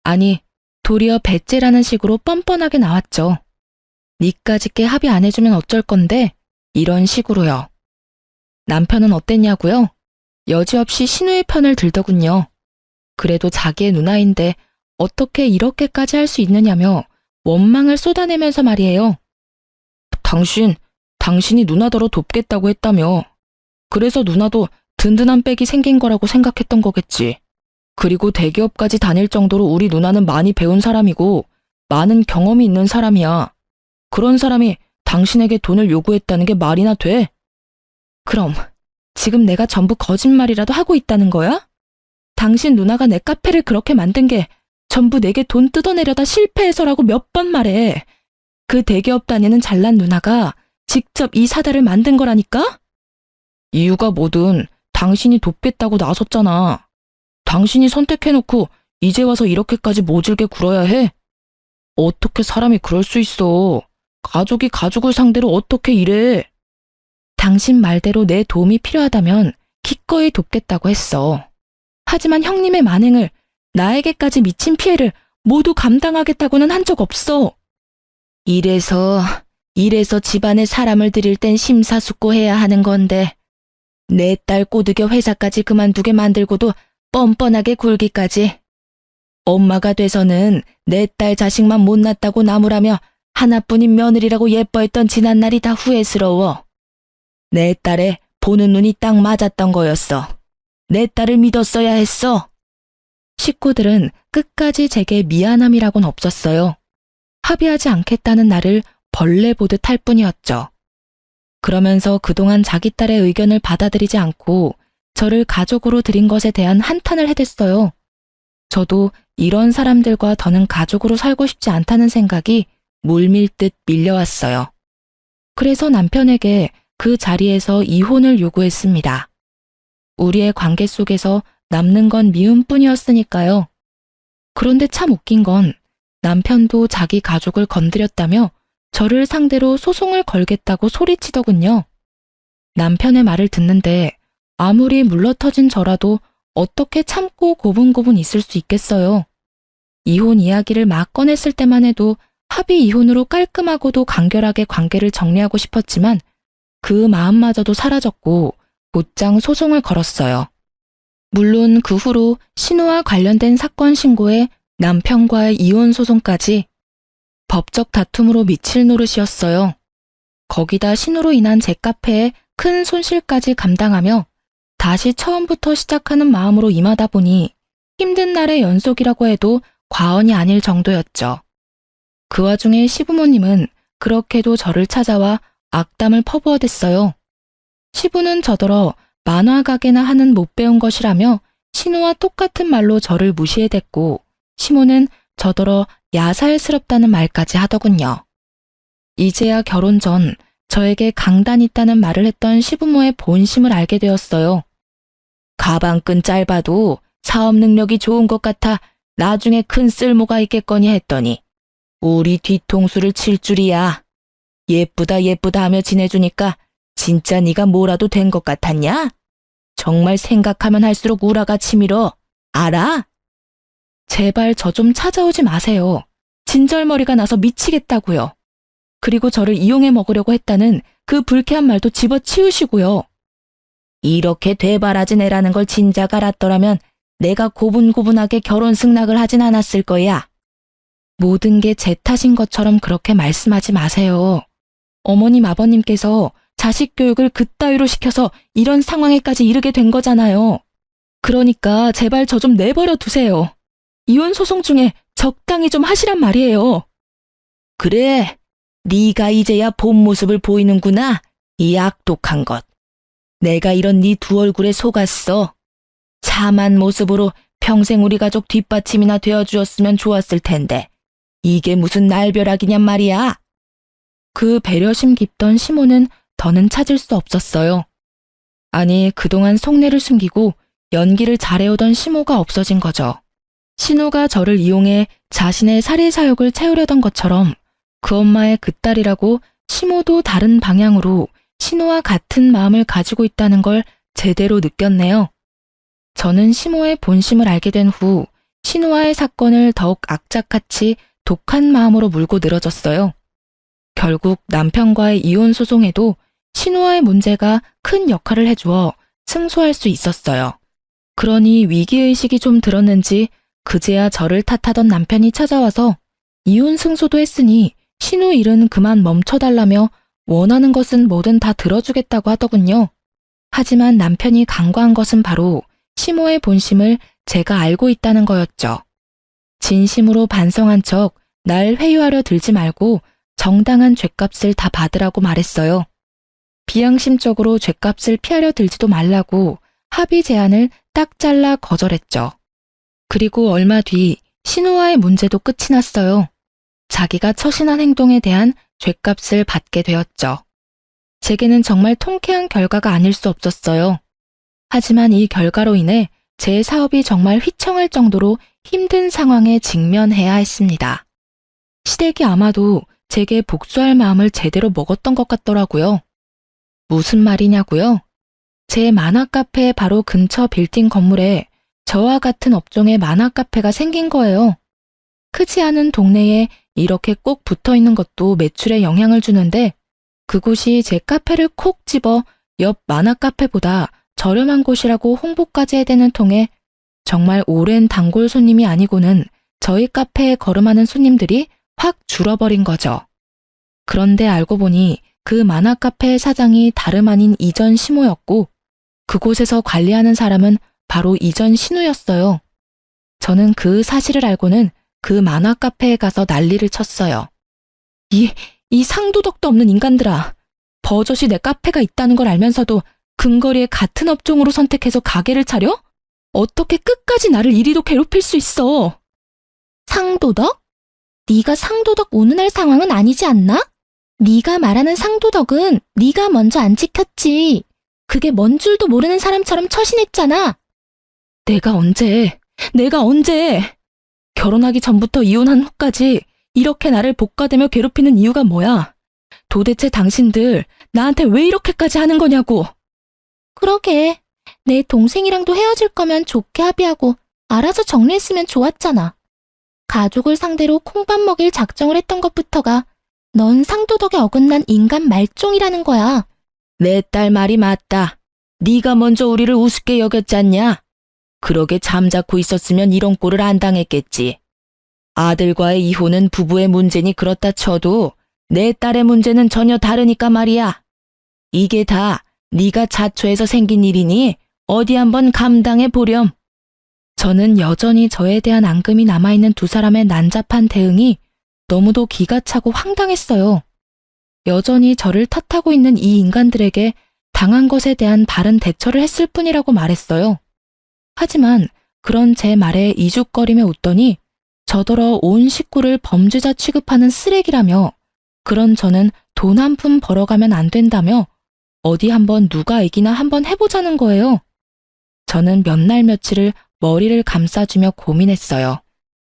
아니, 도리어 배째라는 식으로 뻔뻔하게 나왔죠. 니까짓게 합의 안 해주면 어쩔 건데 이런 식으로요. 남편은 어땠냐고요? 여지없이 신우의 편을 들더군요. 그래도 자기의 누나인데 어떻게 이렇게까지 할 수 있느냐며 원망을 쏟아내면서 말이에요. 당신이 누나더러 돕겠다고 했다며. 그래서 누나도 든든한 백이 생긴 거라고 생각했던 거겠지. 그리고 대기업까지 다닐 정도로 우리 누나는 많이 배운 사람이고 많은 경험이 있는 사람이야. 그런 사람이 당신에게 돈을 요구했다는 게 말이나 돼? 그럼 지금 내가 전부 거짓말이라도 하고 있다는 거야? 당신 누나가 내 카페를 그렇게 만든 게 전부 내게 돈 뜯어내려다 실패해서라고 몇 번 말해. 그 대기업 다니는 잘난 누나가 직접 이 사다를 만든 거라니까? 이유가 뭐든 당신이 돕겠다고 나섰잖아. 당신이 선택해놓고 이제 와서 이렇게까지 모질게 굴어야 해? 어떻게 사람이 그럴 수 있어. 가족이 가족을 상대로 어떻게 이래. 당신 말대로 내 도움이 필요하다면 기꺼이 돕겠다고 했어. 하지만 형님의 만행을, 나에게까지 미친 피해를 모두 감당하겠다고는 한 적 없어. 이래서 집안에 사람을 들일 땐 심사숙고해야 하는 건데 내 딸 꼬드겨 회사까지 그만두게 만들고도 뻔뻔하게 굴기까지. 엄마가 돼서는 내 딸 자식만 못났다고 나무라며 하나뿐인 며느리라고 예뻐했던 지난날이 다 후회스러워. 내 딸에 보는 눈이 딱 맞았던 거였어. 내 딸을 믿었어야 했어. 식구들은 끝까지 제게 미안함이라고는 없었어요. 합의하지 않겠다는 나를 벌레 보듯 할 뿐이었죠. 그러면서 그동안 자기 딸의 의견을 받아들이지 않고 저를 가족으로 들인 것에 대한 한탄을 해댔어요. 저도 이런 사람들과 더는 가족으로 살고 싶지 않다는 생각이 물밀듯 밀려왔어요. 그래서 남편에게 그 자리에서 이혼을 요구했습니다. 우리의 관계 속에서 남는 건 미움뿐이었으니까요. 그런데 참 웃긴 건 남편도 자기 가족을 건드렸다며 저를 상대로 소송을 걸겠다고 소리치더군요. 남편의 말을 듣는데 아무리 물러터진 저라도 어떻게 참고 고분고분 있을 수 있겠어요. 이혼 이야기를 막 꺼냈을 때만 해도 합의 이혼으로 깔끔하고도 간결하게 관계를 정리하고 싶었지만 그 마음마저도 사라졌고 곧장 소송을 걸었어요. 물론 그 후로 신우와 관련된 사건 신고에 남편과의 이혼 소송까지 법적 다툼으로 미칠 노릇이었어요. 거기다 신우로 인한 제 카페에 큰 손실까지 감당하며 다시 처음부터 시작하는 마음으로 임하다 보니 힘든 날의 연속이라고 해도 과언이 아닐 정도였죠. 그 와중에 시부모님은 그렇게도 저를 찾아와 악담을 퍼부어댔어요. 시부는 저더러 만화 가게나 하는 못 배운 것이라며 신우와 똑같은 말로 저를 무시해댔고 시모는 저더러 야살스럽다는 말까지 하더군요. 이제야 결혼 전 저에게 강단 있다는 말을 했던 시부모의 본심을 알게 되었어요. 가방끈 짧아도 사업 능력이 좋은 것 같아 나중에 큰 쓸모가 있겠거니 했더니 우리 뒤통수를 칠 줄이야. 예쁘다 예쁘다 하며 지내주니까 진짜 네가 뭐라도 된 것 같았냐? 정말 생각하면 할수록 우라가 치밀어. 알아? 제발 저 좀 찾아오지 마세요. 진절머리가 나서 미치겠다고요. 그리고 저를 이용해 먹으려고 했다는 그 불쾌한 말도 집어치우시고요. 이렇게 되바라진 애라는 걸 진작 알았더라면 내가 고분고분하게 결혼 승낙을 하진 않았을 거야. 모든 게 제 탓인 것처럼 그렇게 말씀하지 마세요. 어머님 아버님께서 자식 교육을 그따위로 시켜서 이런 상황에까지 이르게 된 거잖아요. 그러니까 제발 저 좀 내버려 두세요. 이혼 소송 중에 적당히 좀 하시란 말이에요. 그래, 네가 이제야 본 모습을 보이는구나. 이 악독한 것. 내가 이런 네 두 얼굴에 속았어. 참한 모습으로 평생 우리 가족 뒷받침이나 되어주었으면 좋았을 텐데 이게 무슨 날벼락이냔 말이야. 그 배려심 깊던 시모는 더는 찾을 수 없었어요. 아니, 그동안 속내를 숨기고 연기를 잘해오던 시모가 없어진 거죠. 신우가 저를 이용해 자신의 살해 사욕을 채우려던 것처럼 그 엄마의 그 딸이라고 시모도 다른 방향으로 신우와 같은 마음을 가지고 있다는 걸 제대로 느꼈네요. 저는 시모의 본심을 알게 된 후 신우와의 사건을 더욱 악착같이 독한 마음으로 물고 늘어졌어요. 결국 남편과의 이혼 소송에도 신우와의 문제가 큰 역할을 해주어 승소할 수 있었어요. 그러니 위기의식이 좀 들었는지 그제야 저를 탓하던 남편이 찾아와서 이혼 승소도 했으니 신우 일은 그만 멈춰달라며 원하는 것은 뭐든 다 들어주겠다고 하더군요. 하지만 남편이 간과한 것은 바로 시모의 본심을 제가 알고 있다는 거였죠. 진심으로 반성한 척 날 회유하려 들지 말고 정당한 죗값을 다 받으라고 말했어요. 비양심적으로 죗값을 피하려 들지도 말라고 합의 제안을 딱 잘라 거절했죠. 그리고 얼마 뒤 신우와의 문제도 끝이 났어요. 자기가 처신한 행동에 대한 죗값을 받게 되었죠. 제게는 정말 통쾌한 결과가 아닐 수 없었어요. 하지만 이 결과로 인해 제 사업이 정말 휘청할 정도로 힘든 상황에 직면해야 했습니다. 시댁이 아마도 제게 복수할 마음을 제대로 먹었던 것 같더라고요. 무슨 말이냐고요? 제 만화 카페 바로 근처 빌딩 건물에 저와 같은 업종의 만화 카페가 생긴 거예요. 크지 않은 동네에 이렇게 꼭 붙어 있는 것도 매출에 영향을 주는데 그곳이 제 카페를 콕 집어 옆 만화 카페보다 저렴한 곳이라고 홍보까지 해대는 통에 정말 오랜 단골 손님이 아니고는 저희 카페에 걸음하는 손님들이 확 줄어버린 거죠. 그런데 알고 보니 그 만화 카페의 사장이 다름 아닌 이전 시모였고 그곳에서 관리하는 사람은 바로 이전 신우였어요. 저는 그 사실을 알고는 그 만화 카페에 가서 난리를 쳤어요. 이 상도덕도 없는 인간들아. 버젓이 내 카페가 있다는 걸 알면서도 근거리에 같은 업종으로 선택해서 가게를 차려? 어떻게 끝까지 나를 이리도 괴롭힐 수 있어? 상도덕? 네가 상도덕 운운할 상황은 아니지 않나? 네가 말하는 상도덕은 네가 먼저 안 지켰지. 그게 뭔 줄도 모르는 사람처럼 처신했잖아. 내가 언제? 결혼하기 전부터 이혼한 후까지 이렇게 나를 복가대며 괴롭히는 이유가 뭐야? 도대체 당신들 나한테 왜 이렇게까지 하는 거냐고. 그러게. 내 동생이랑도 헤어질 거면 좋게 합의하고 알아서 정리했으면 좋았잖아. 가족을 상대로 콩밥 먹일 작정을 했던 것부터가 넌 상도덕에 어긋난 인간 말종이라는 거야. 내 딸 말이 맞다. 네가 먼저 우리를 우습게 여겼잖냐? 그러게 잠자코 있었으면 이런 꼴을 안 당했겠지. 아들과의 이혼은 부부의 문제니 그렇다 쳐도 내 딸의 문제는 전혀 다르니까 말이야. 이게 다 네가 자초해서 생긴 일이니 어디 한번 감당해 보렴. 저는 여전히 저에 대한 앙금이 남아있는 두 사람의 난잡한 대응이 너무도 기가 차고 황당했어요. 여전히 저를 탓하고 있는 이 인간들에게 당한 것에 대한 바른 대처를 했을 뿐이라고 말했어요. 하지만 그런 제 말에 이죽거리며 웃더니 저더러 온 식구를 범죄자 취급하는 쓰레기라며 그런 저는 돈 한 푼 벌어가면 안 된다며 어디 한번 누가 이기나 한번 해보자는 거예요. 저는 몇 날 며칠을 머리를 감싸주며 고민했어요.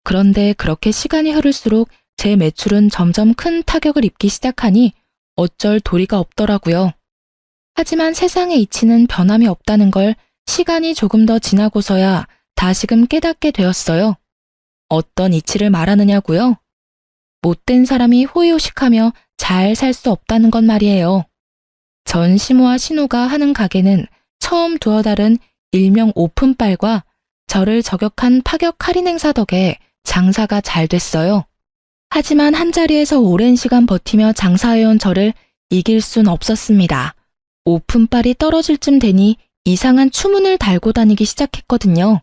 그런데 그렇게 시간이 흐를수록 제 매출은 점점 큰 타격을 입기 시작하니 어쩔 도리가 없더라고요. 하지만 세상의 이치는 변함이 없다는 걸 시간이 조금 더 지나고서야 다시금 깨닫게 되었어요. 어떤 이치를 말하느냐고요? 못된 사람이 호의호식하며 잘 살 수 없다는 건 말이에요. 전 시모와 신우가 하는 가게는 처음 두어 달은 일명 오픈빨과 저를 저격한 파격 할인 행사 덕에 장사가 잘 됐어요. 하지만 한자리에서 오랜 시간 버티며 장사해온 저를 이길 순 없었습니다. 오픈빨이 떨어질 쯤 되니 이상한 추문을 달고 다니기 시작했거든요.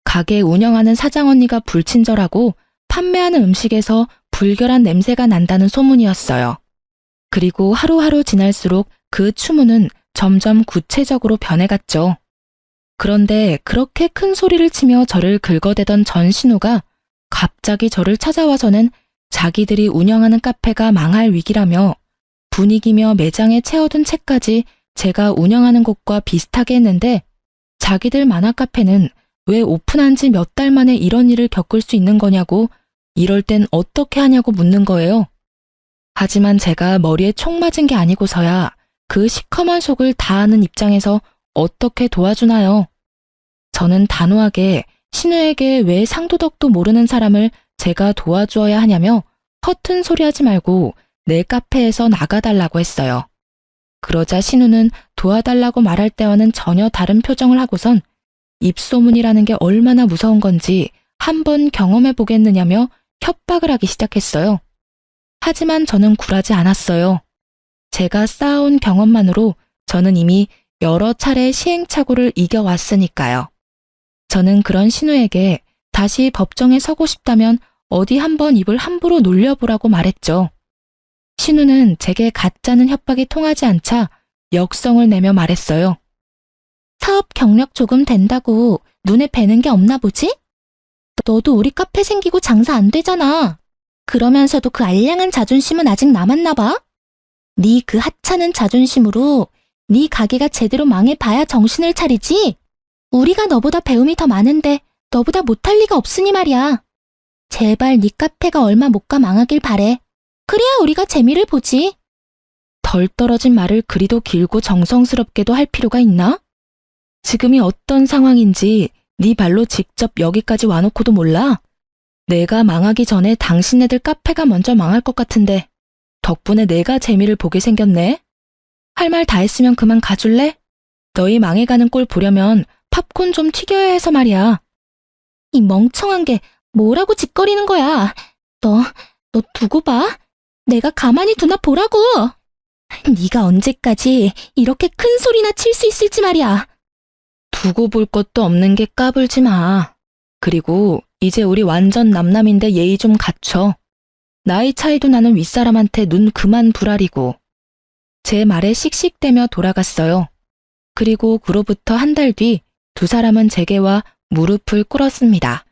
가게 운영하는 사장 언니가 불친절하고 판매하는 음식에서 불결한 냄새가 난다는 소문이었어요. 그리고 하루하루 지날수록 그 추문은 점점 구체적으로 변해갔죠. 그런데 그렇게 큰 소리를 치며 저를 긁어대던 전신우가 갑자기 저를 찾아와서는 자기들이 운영하는 카페가 망할 위기라며 분위기며 매장에 채워둔 책까지 제가 운영하는 곳과 비슷하게 했는데 자기들 만화 카페는 왜 오픈한 지 몇 달 만에 이런 일을 겪을 수 있는 거냐고 이럴 땐 어떻게 하냐고 묻는 거예요. 하지만 제가 머리에 총 맞은 게 아니고서야 그 시커먼 속을 다 아는 입장에서 어떻게 도와주나요? 저는 단호하게 신우에게 왜 상도덕도 모르는 사람을 제가 도와주어야 하냐며 허튼 소리 하지 말고 내 카페에서 나가달라고 했어요. 그러자 신우는 도와달라고 말할 때와는 전혀 다른 표정을 하고선 입소문이라는 게 얼마나 무서운 건지 한번 경험해 보겠느냐며 협박을 하기 시작했어요. 하지만 저는 굴하지 않았어요. 제가 쌓아온 경험만으로 저는 이미 여러 차례 시행착오를 이겨왔으니까요. 저는 그런 신우에게 다시 법정에 서고 싶다면 어디 한번 입을 함부로 놀려보라고 말했죠. 신우는 제게 가짜는 협박이 통하지 않자 역성을 내며 말했어요. 사업 경력 조금 된다고 눈에 뵈는 게 없나 보지? 너도 우리 카페 생기고 장사 안 되잖아. 그러면서도 그 알량한 자존심은 아직 남았나 봐? 네 그 하찮은 자존심으로 네 가게가 제대로 망해봐야 정신을 차리지? 우리가 너보다 배움이 더 많은데 너보다 못할 리가 없으니 말이야. 제발 네 카페가 얼마 못 가 망하길 바래. 그래야 우리가 재미를 보지. 덜 떨어진 말을 그리도 길고 정성스럽게도 할 필요가 있나? 지금이 어떤 상황인지 네 발로 직접 여기까지 와놓고도 몰라? 내가 망하기 전에 당신네들 카페가 먼저 망할 것 같은데 덕분에 내가 재미를 보게 생겼네? 할 말 다 했으면 그만 가줄래? 너희 망해가는 꼴 보려면 팝콘 좀 튀겨야 해서 말이야. 이 멍청한 게 뭐라고 짓거리는 거야? 너 두고 봐. 내가 가만히 두나 보라고. 네가 언제까지 이렇게 큰 소리나 칠 수 있을지 말이야. 두고 볼 것도 없는 게 까불지 마. 그리고 이제 우리 완전 남남인데 예의 좀 갖춰. 나이 차이도 나는 윗사람한테 눈 그만 부라리고. 제 말에 씩씩대며 돌아갔어요. 그리고 그로부터 한 달 뒤 두 사람은 제게와 무릎을 꿇었습니다.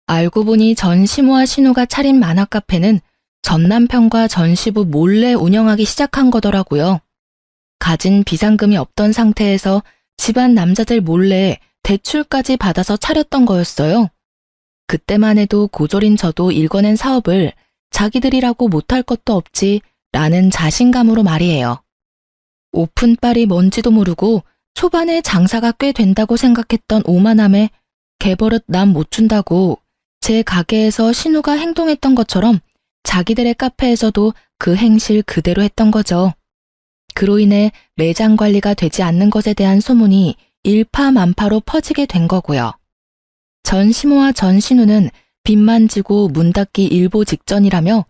알고 보니 전 시모와 신우가 차린 만화 카페는 전 남편과 전 시부 몰래 운영하기 시작한 거더라고요. 가진 비상금이 없던 상태에서 집안 남자들 몰래 대출까지 받아서 차렸던 거였어요. 그때만 해도 고졸인 저도 일궈낸 사업을 자기들이라고 못할 것도 없지 라는 자신감으로 말이에요. 오픈빨이 뭔지도 모르고 초반에 장사가 꽤 된다고 생각했던 오만함에 개버릇 남 못 준다고 제 가게에서 신우가 행동했던 것처럼 자기들의 카페에서도 그 행실 그대로 했던 거죠. 그로 인해 매장 관리가 되지 않는 것에 대한 소문이 일파만파로 퍼지게 된 거고요. 전 시모와 전 신우는 빚만 지고 문 닫기 일보 직전이라며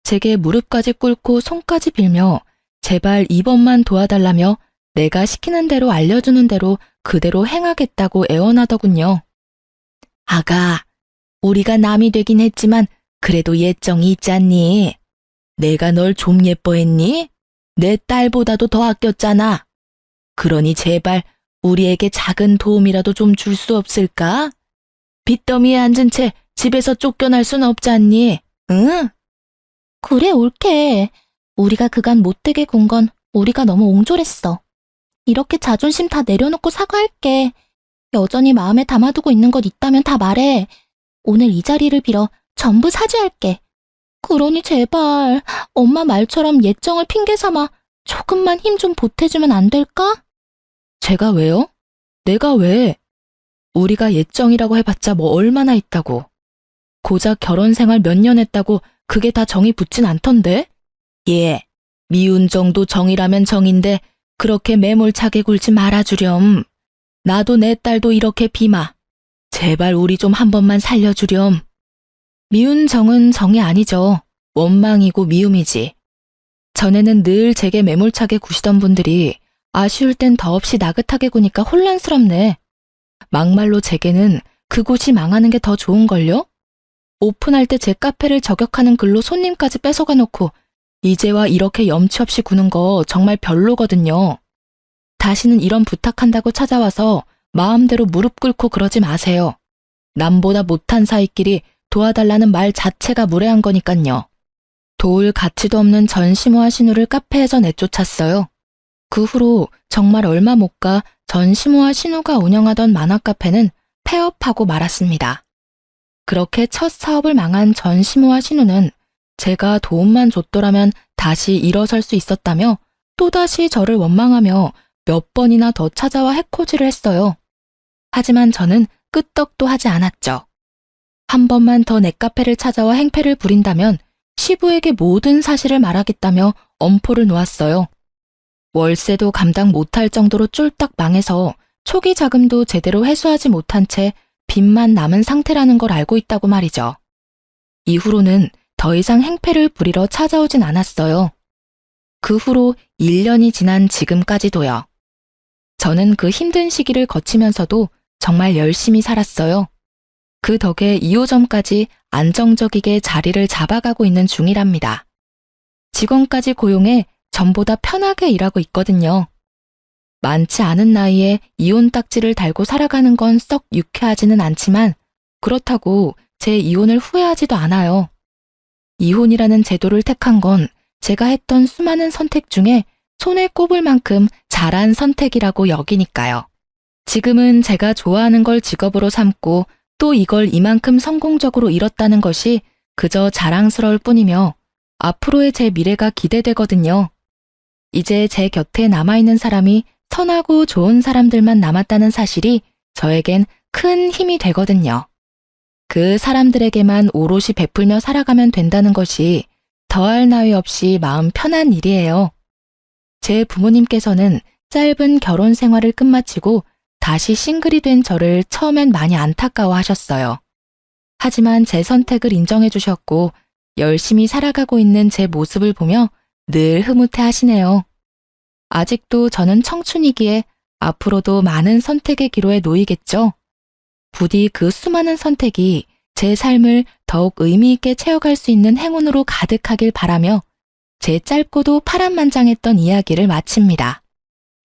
제게 무릎까지 꿇고 손까지 빌며 제발 이번만 도와달라며 내가 시키는 대로 알려주는 대로 그대로 행하겠다고 애원하더군요. 아가, 우리가 남이 되긴 했지만 그래도 예정이 있잖니. 내가 널 좀 예뻐했니? 내 딸보다도 더 아꼈잖아. 그러니 제발 우리에게 작은 도움이라도 좀 줄 수 없을까? 빚더미에 앉은 채 집에서 쫓겨날 순 없잖니, 응? 그래, 옳게. 우리가 그간 못되게 군 건 우리가 너무 옹졸했어. 이렇게 자존심 다 내려놓고 사과할게. 여전히 마음에 담아두고 있는 것 있다면 다 말해. 오늘 이 자리를 빌어 전부 사죄할게. 그러니 제발 엄마 말처럼 예정을 핑계 삼아 조금만 힘 좀 보태주면 안 될까? 제가 왜요? 내가 왜? 우리가 예정이라고 해봤자 뭐 얼마나 있다고. 고작 결혼 생활 몇 년 했다고 그게 다 정이 붙진 않던데? 예, 미운 정도 정이라면 정인데 그렇게 매몰차게 굴지 말아주렴. 나도 내 딸도 이렇게 비마. 제발 우리 좀 한 번만 살려주렴. 미운 정은 정이 아니죠. 원망이고 미움이지. 전에는 늘 제게 매몰차게 구시던 분들이 아쉬울 땐 더없이 나긋하게 구니까 혼란스럽네. 막말로 제게는 그곳이 망하는 게 더 좋은걸요? 오픈할 때 제 카페를 저격하는 글로 손님까지 뺏어가 놓고 이제와 이렇게 염치 없이 구는 거 정말 별로거든요. 다시는 이런 부탁한다고 찾아와서 마음대로 무릎 꿇고 그러지 마세요. 남보다 못한 사이끼리 도와달라는 말 자체가 무례한 거니깐요. 도울 가치도 없는 전시모아 신우를 카페에서 내쫓았어요. 그 후로 정말 얼마 못 가 전시모아 신우가 운영하던 만화 카페는 폐업하고 말았습니다. 그렇게 첫 사업을 망한 전시모아 신우는 제가 도움만 줬더라면 다시 일어설 수 있었다며 또다시 저를 원망하며 몇 번이나 더 찾아와 해코지를 했어요. 하지만 저는 끄떡도 하지 않았죠. 한 번만 더 내 카페를 찾아와 행패를 부린다면 시부에게 모든 사실을 말하겠다며 엄포를 놓았어요. 월세도 감당 못할 정도로 쫄딱 망해서 초기 자금도 제대로 회수하지 못한 채 빚만 남은 상태라는 걸 알고 있다고 말이죠. 이후로는 더 이상 행패를 부리러 찾아오진 않았어요. 그 후로 1년이 지난 지금까지도요. 저는 그 힘든 시기를 거치면서도 정말 열심히 살았어요. 그 덕에 2호점까지 안정적이게 자리를 잡아가고 있는 중이랍니다. 직원까지 고용해 전보다 편하게 일하고 있거든요. 많지 않은 나이에 이혼 딱지를 달고 살아가는 건 썩 유쾌하지는 않지만 그렇다고 제 이혼을 후회하지도 않아요. 이혼이라는 제도를 택한 건 제가 했던 수많은 선택 중에 손에 꼽을 만큼 잘한 선택이라고 여기니까요. 지금은 제가 좋아하는 걸 직업으로 삼고 또 이걸 이만큼 성공적으로 이뤘다는 것이 그저 자랑스러울 뿐이며 앞으로의 제 미래가 기대되거든요. 이제 제 곁에 남아있는 사람이 선하고 좋은 사람들만 남았다는 사실이 저에겐 큰 힘이 되거든요. 그 사람들에게만 오롯이 베풀며 살아가면 된다는 것이 더할 나위 없이 마음 편한 일이에요. 제 부모님께서는 짧은 결혼 생활을 끝마치고 다시 싱글이 된 저를 처음엔 많이 안타까워하셨어요. 하지만 제 선택을 인정해 주셨고 열심히 살아가고 있는 제 모습을 보며 늘 흐뭇해 하시네요. 아직도 저는 청춘이기에 앞으로도 많은 선택의 기로에 놓이겠죠. 부디 그 수많은 선택이 제 삶을 더욱 의미 있게 채워갈 수 있는 행운으로 가득하길 바라며 제 짧고도 파란만장했던 이야기를 마칩니다.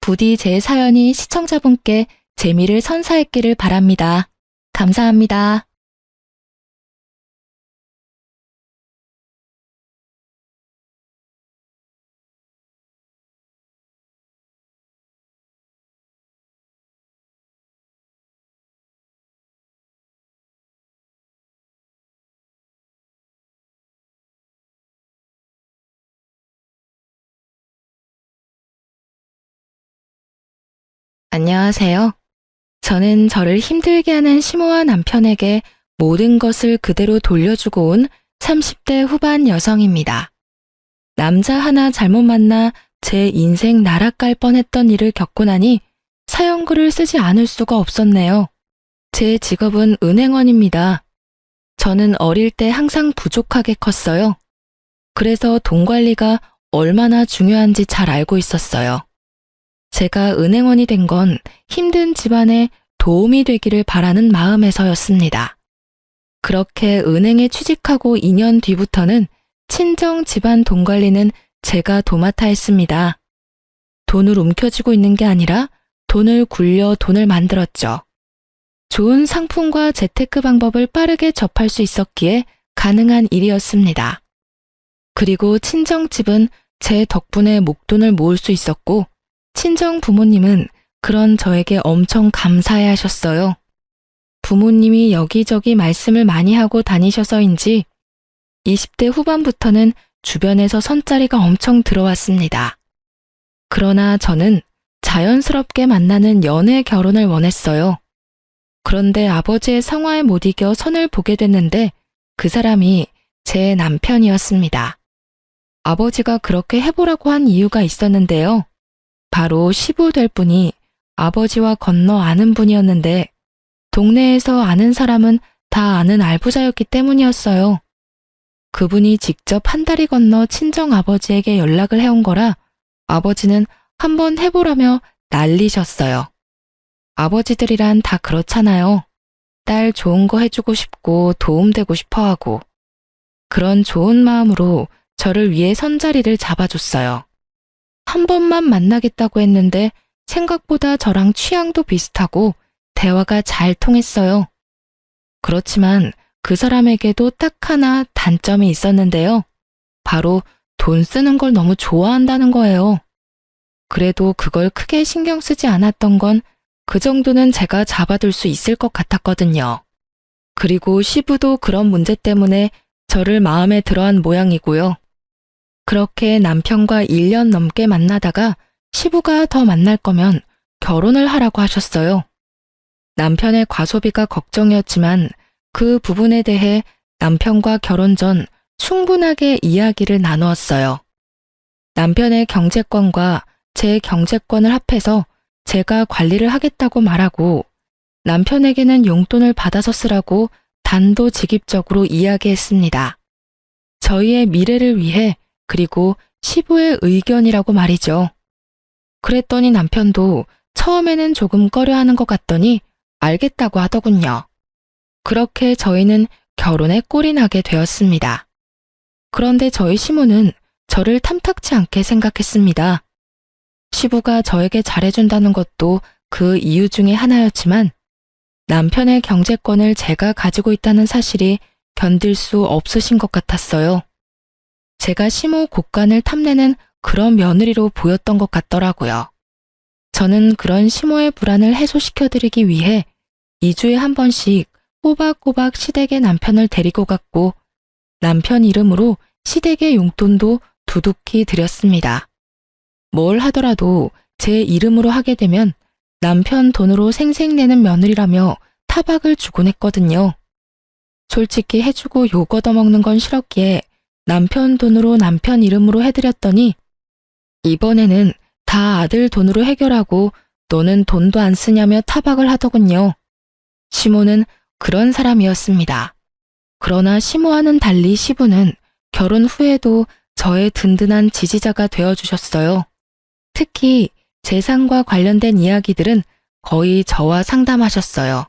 부디 제 사연이 시청자분께 재미를 선사했기를 바랍니다. 감사합니다. 안녕하세요. 저는 저를 힘들게 하는 시모아 남편에게 모든 것을 그대로 돌려주고 온 30대 후반 여성입니다. 남자 하나 잘못 만나 제 인생 날아갈 뻔했던 일을 겪고 나니 사연글을 쓰지 않을 수가 없었네요. 제 직업은 은행원입니다. 저는 어릴 때 항상 부족하게 컸어요. 그래서 돈 관리가 얼마나 중요한지 잘 알고 있었어요. 제가 은행원이 된 건 힘든 집안에 도움이 되기를 바라는 마음에서였습니다. 그렇게 은행에 취직하고 2년 뒤부터는 친정 집안 돈 관리는 제가 도맡아 했습니다. 돈을 움켜쥐고 있는 게 아니라 돈을 굴려 돈을 만들었죠. 좋은 상품과 재테크 방법을 빠르게 접할 수 있었기에 가능한 일이었습니다. 그리고 친정집은 제 덕분에 목돈을 모을 수 있었고 친정 부모님은 그런 저에게 엄청 감사해 하셨어요. 부모님이 여기저기 말씀을 많이 하고 다니셔서인지 20대 후반부터는 주변에서 선자리가 엄청 들어왔습니다. 그러나 저는 자연스럽게 만나는 연애 결혼을 원했어요. 그런데 아버지의 성화에 못 이겨 선을 보게 됐는데 그 사람이 제 남편이었습니다. 아버지가 그렇게 해보라고 한 이유가 있었는데요. 바로 시부 될 분이 아버지와 건너 아는 분이었는데 동네에서 아는 사람은 다 아는 알부자였기 때문이었어요. 그분이 직접 한 다리 건너 친정 아버지에게 연락을 해온 거라 아버지는 한번 해보라며 난리셨어요. 아버지들이란 다 그렇잖아요. 딸 좋은 거 해주고 싶고 도움되고 싶어 하고. 그런 좋은 마음으로 저를 위해 선자리를 잡아줬어요. 한 번만 만나겠다고 했는데 생각보다 저랑 취향도 비슷하고 대화가 잘 통했어요. 그렇지만 그 사람에게도 딱 하나 단점이 있었는데요. 바로 돈 쓰는 걸 너무 좋아한다는 거예요. 그래도 그걸 크게 신경 쓰지 않았던 건 그 정도는 제가 잡아둘 수 있을 것 같았거든요. 그리고 시부도 그런 문제 때문에 저를 마음에 들어한 모양이고요. 그렇게 남편과 1년 넘게 만나다가 시부가 더 만날 거면 결혼을 하라고 하셨어요. 남편의 과소비가 걱정이었지만 그 부분에 대해 남편과 결혼 전 충분하게 이야기를 나누었어요. 남편의 경제권과 제 경제권을 합해서 제가 관리를 하겠다고 말하고 남편에게는 용돈을 받아서 쓰라고 단도직입적으로 이야기했습니다. 저희의 미래를 위해 그리고 시부의 의견이라고 말이죠. 그랬더니 남편도 처음에는 조금 꺼려하는 것 같더니 알겠다고 하더군요. 그렇게 저희는 결혼에 꼴이 나게 되었습니다. 그런데 저희 시모는 저를 탐탁치 않게 생각했습니다. 시부가 저에게 잘해준다는 것도 그 이유 중에 하나였지만 남편의 경제권을 제가 가지고 있다는 사실이 견딜 수 없으신 것 같았어요. 제가 시모 곳간을 탐내는 그런 며느리로 보였던 것 같더라고요. 저는 그런 시모의 불안을 해소시켜드리기 위해 2주에 한 번씩 꼬박꼬박 시댁에 남편을 데리고 갔고 남편 이름으로 시댁의 용돈도 두둑히 드렸습니다. 뭘 하더라도 제 이름으로 하게 되면 남편 돈으로 생색내는 며느리라며 타박을 주곤 했거든요. 솔직히 해주고 욕 얻어먹는 건 싫었기에 남편 돈으로 남편 이름으로 해드렸더니 이번에는 다 아들 돈으로 해결하고 너는 돈도 안 쓰냐며 타박을 하더군요. 시모는 그런 사람이었습니다. 그러나 시모와는 달리 시부는 결혼 후에도 저의 든든한 지지자가 되어주셨어요. 특히 재산과 관련된 이야기들은 거의 저와 상담하셨어요.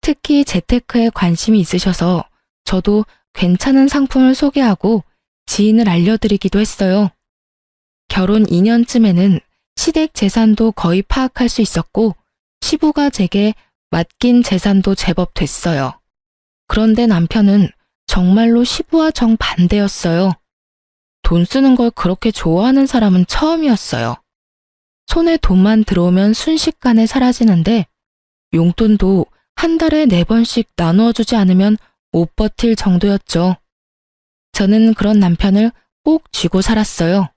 특히 재테크에 관심이 있으셔서 저도 괜찮은 상품을 소개하고 지인을 알려드리기도 했어요. 결혼 2년쯤에는 시댁 재산도 거의 파악할 수 있었고 시부가 제게 맡긴 재산도 제법 됐어요. 그런데 남편은 정말로 시부와 정반대였어요. 돈 쓰는 걸 그렇게 좋아하는 사람은 처음이었어요. 손에 돈만 들어오면 순식간에 사라지는데 용돈도 한 달에 4번씩 나누어 주지 않으면 못 버틸 정도였죠. 저는 그런 남편을 꼭 쥐고 살았어요.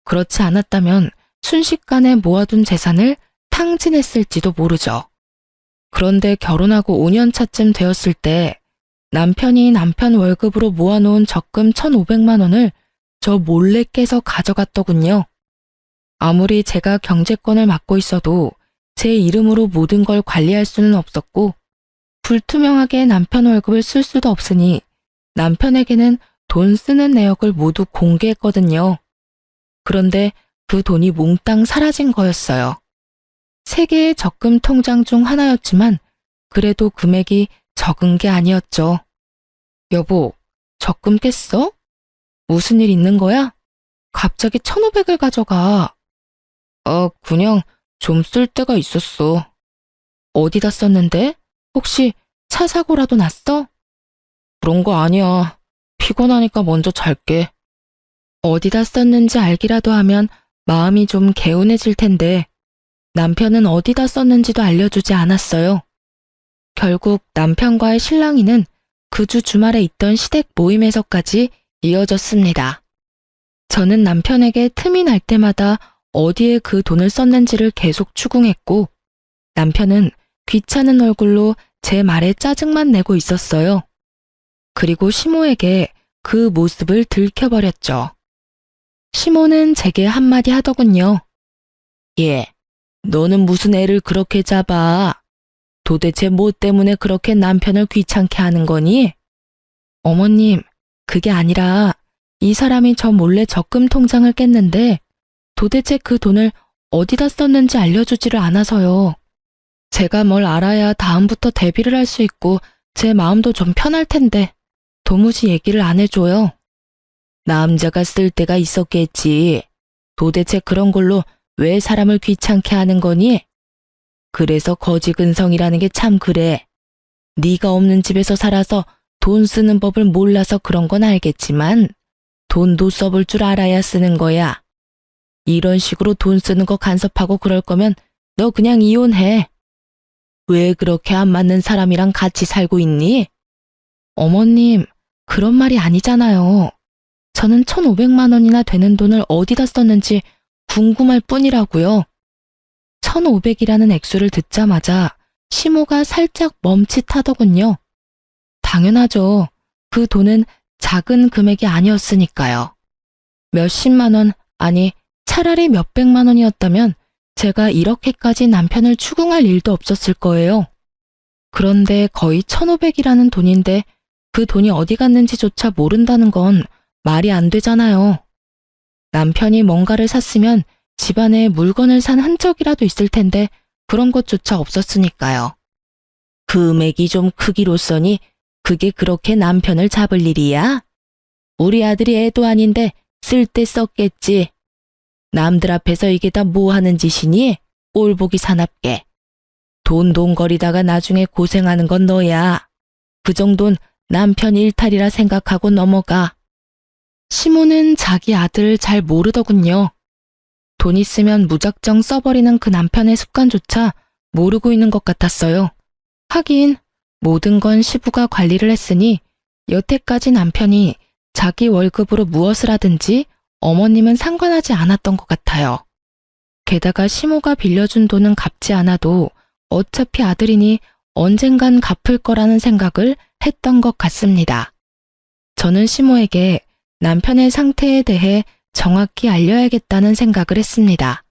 그렇지 않았다면 순식간에 모아둔 재산을 탕진했을지도 모르죠. 그런데 결혼하고 5년 차쯤 되었을 때 남편이 남편 월급으로 모아놓은 적금 1,500만 원을 저 몰래 깨서 가져갔더군요. 아무리 제가 경제권을 맡고 있어도 제 이름으로 모든 걸 관리할 수는 없었고 불투명하게 남편 월급을 쓸 수도 없으니 남편에게는 돈 쓰는 내역을 모두 공개했거든요. 그런데 그 돈이 몽땅 사라진 거였어요. 3개의 적금 통장 중 하나였지만 그래도 금액이 적은 게 아니었죠. 여보, 적금 깼어? 무슨 일 있는 거야? 갑자기 1,500을 가져가. 그냥 좀 쓸 때가 있었어. 어디다 썼는데? 혹시 차 사고라도 났어? 그런 거 아니야. 피곤하니까 먼저 잘게. 어디다 썼는지 알기라도 하면 마음이 좀 개운해질 텐데 남편은 어디다 썼는지도 알려주지 않았어요. 결국 남편과의 실랑이는 그 주 주말에 있던 시댁 모임에서까지 이어졌습니다. 저는 남편에게 틈이 날 때마다 어디에 그 돈을 썼는지를 계속 추궁했고 남편은 귀찮은 얼굴로 제 말에 짜증만 내고 있었어요. 그리고 시모에게 그 모습을 들켜버렸죠. 시모는 제게 한마디 하더군요. 예, 너는 무슨 애를 그렇게 잡아? 도대체 뭐 때문에 그렇게 남편을 귀찮게 하는 거니? 어머님, 그게 아니라 이 사람이 저 몰래 적금 통장을 깼는데 도대체 그 돈을 어디다 썼는지 알려주지를 않아서요. 제가 뭘 알아야 다음부터 대비를 할 수 있고 제 마음도 좀 편할 텐데 도무지 얘기를 안 해줘요. 남자가 쓸 때가 있었겠지. 도대체 그런 걸로 왜 사람을 귀찮게 하는 거니? 그래서 거지근성이라는 게 참 그래. 네가 없는 집에서 살아서 돈 쓰는 법을 몰라서 그런 건 알겠지만 돈도 써볼 줄 알아야 쓰는 거야. 이런 식으로 돈 쓰는 거 간섭하고 그럴 거면 너 그냥 이혼해. 왜 그렇게 안 맞는 사람이랑 같이 살고 있니? 어머님, 그런 말이 아니잖아요. 저는 1,500만 원이나 되는 돈을 어디다 썼는지 궁금할 뿐이라고요. 1,500이라는 액수를 듣자마자 시모가 살짝 멈칫하더군요. 당연하죠. 그 돈은 작은 금액이 아니었으니까요. 몇십만 원, 아니 차라리 몇백만 원이었다면 제가 이렇게까지 남편을 추궁할 일도 없었을 거예요. 그런데 거의 1,500이라는 돈인데 그 돈이 어디 갔는지조차 모른다는 건 말이 안 되잖아요. 남편이 뭔가를 샀으면 집안에 물건을 산 흔적이라도 있을 텐데 그런 것조차 없었으니까요. 금액이 좀 크기로써니 그게 그렇게 남편을 잡을 일이야? 우리 아들이 애도 아닌데 쓸 때 썼겠지. 남들 앞에서 이게 다 뭐 하는 짓이니? 꼴보기 사납게. 돈돈거리다가 나중에 고생하는 건 너야. 그 정도는 남편 일탈이라 생각하고 넘어가. 시모는 자기 아들을 잘 모르더군요. 돈 있으면 무작정 써버리는 그 남편의 습관조차 모르고 있는 것 같았어요. 하긴 모든 건 시부가 관리를 했으니 여태까지 남편이 자기 월급으로 무엇을 하든지 어머님은 상관하지 않았던 것 같아요. 게다가 시모가 빌려준 돈은 갚지 않아도 어차피 아들이니 언젠간 갚을 거라는 생각을 했던 것 같습니다. 저는 시모에게 남편의 상태에 대해 정확히 알려야겠다는 생각을 했습니다.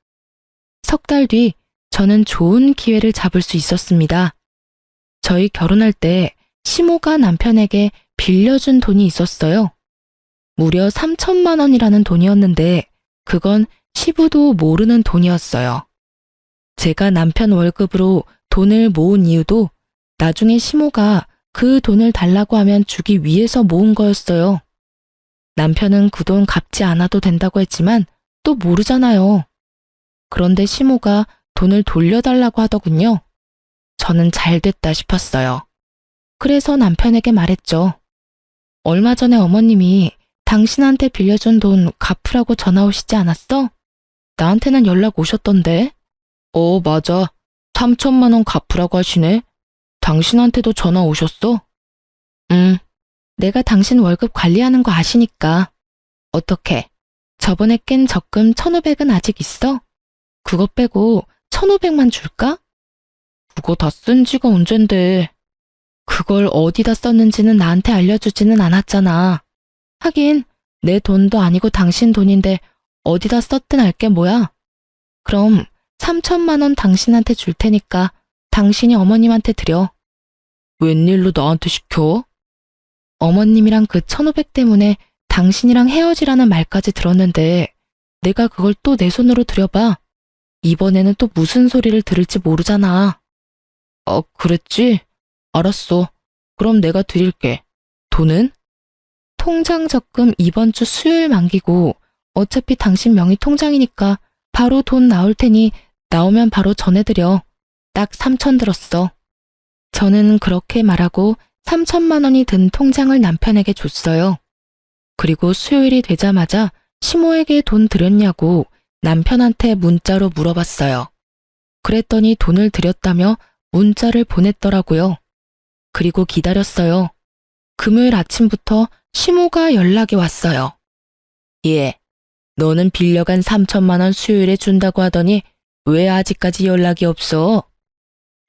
석 달 뒤 저는 좋은 기회를 잡을 수 있었습니다. 저희 결혼할 때 시모가 남편에게 빌려준 돈이 있었어요. 무려 3천만 원이라는 돈이었는데 그건 시부도 모르는 돈이었어요. 제가 남편 월급으로 돈을 모은 이유도 나중에 시모가 그 돈을 달라고 하면 주기 위해서 모은 거였어요. 남편은 그 돈 갚지 않아도 된다고 했지만 또 모르잖아요. 그런데 시모가 돈을 돌려달라고 하더군요. 저는 잘 됐다 싶었어요. 그래서 남편에게 말했죠. 얼마 전에 어머님이 당신한테 빌려준 돈 갚으라고 전화 오시지 않았어? 나한테는 연락 오셨던데. 맞아. 3천만 원 갚으라고 하시네. 당신한테도 전화 오셨어? 내가 당신 월급 관리하는 거 아시니까. 어떻게? 저번에 깬 적금 1,500은 아직 있어? 그거 빼고 1,500만 줄까? 그거 다 쓴 지가 언젠데. 그걸 어디다 썼는지는 나한테 알려주지는 않았잖아. 하긴 내 돈도 아니고 당신 돈인데 어디다 썼든 알게 뭐야. 그럼 3천만 원 당신한테 줄 테니까 당신이 어머님한테 드려. 웬일로 나한테 시켜? 어머님이랑 그 1,500 때문에 당신이랑 헤어지라는 말까지 들었는데 내가 그걸 또 내 손으로 들여봐. 이번에는 또 무슨 소리를 들을지 모르잖아. 그랬지? 알았어. 그럼 내가 드릴게. 돈은? 통장 적금 이번 주 수요일 만기고 어차피 당신 명의 통장이니까 바로 돈 나올 테니 나오면 바로 전해드려. 딱 3천 들었어. 저는 그렇게 말하고 3천만 원이 든 통장을 남편에게 줬어요. 그리고 수요일이 되자마자 시모에게 돈 드렸냐고 남편한테 문자로 물어봤어요. 그랬더니 돈을 드렸다며 문자를 보냈더라고요. 그리고 기다렸어요. 금요일 아침부터 시모가 연락이 왔어요. 너는 빌려간 3천만 원 수요일에 준다고 하더니 왜 아직까지 연락이 없어?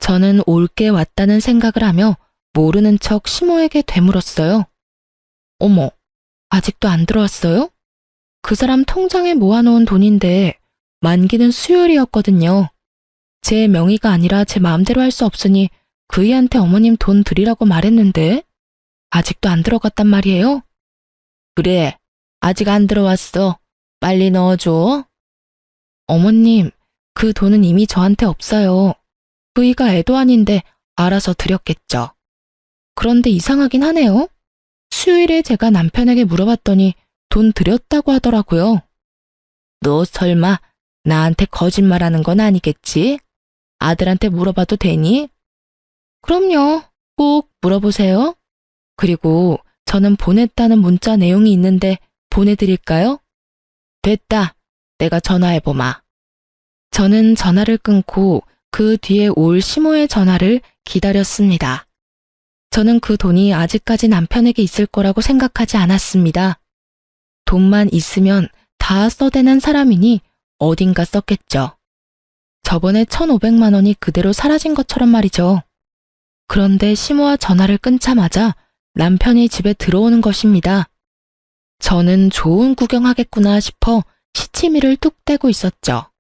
저는 올게 왔다는 생각을 하며 모르는 척 시모에게 되물었어요. 어머, 아직도 안 들어왔어요? 그 사람 통장에 모아놓은 돈인데 만기는 수요일이었거든요. 제 명의가 아니라 제 마음대로 할 수 없으니 그이한테 어머님 돈 드리라고 말했는데 아직도 안 들어갔단 말이에요? 그래, 아직 안 들어왔어. 빨리 넣어줘. 어머님, 그 돈은 이미 저한테 없어요. 그이가 애도 아닌데 알아서 드렸겠죠. 그런데 이상하긴 하네요. 수요일에 제가 남편에게 물어봤더니 돈 드렸다고 하더라고요. 너 설마 나한테 거짓말하는 건 아니겠지? 아들한테 물어봐도 되니? 그럼요. 꼭 물어보세요. 그리고 저는 보냈다는 문자 내용이 있는데 보내드릴까요? 됐다. 내가 전화해보마. 저는 전화를 끊고 그 뒤에 올 시모의 전화를 기다렸습니다. 저는 그 돈이 아직까지 남편에게 있을 거라고 생각하지 않았습니다. 돈만 있으면 다 써대는 사람이니 어딘가 썼겠죠. 저번에 1,500만 원이 그대로 사라진 것처럼 말이죠. 그런데 시모와 전화를 끊자마자 남편이 집에 들어오는 것입니다. 저는 좋은 구경하겠구나 싶어 시치미를 뚝 떼고 있었죠.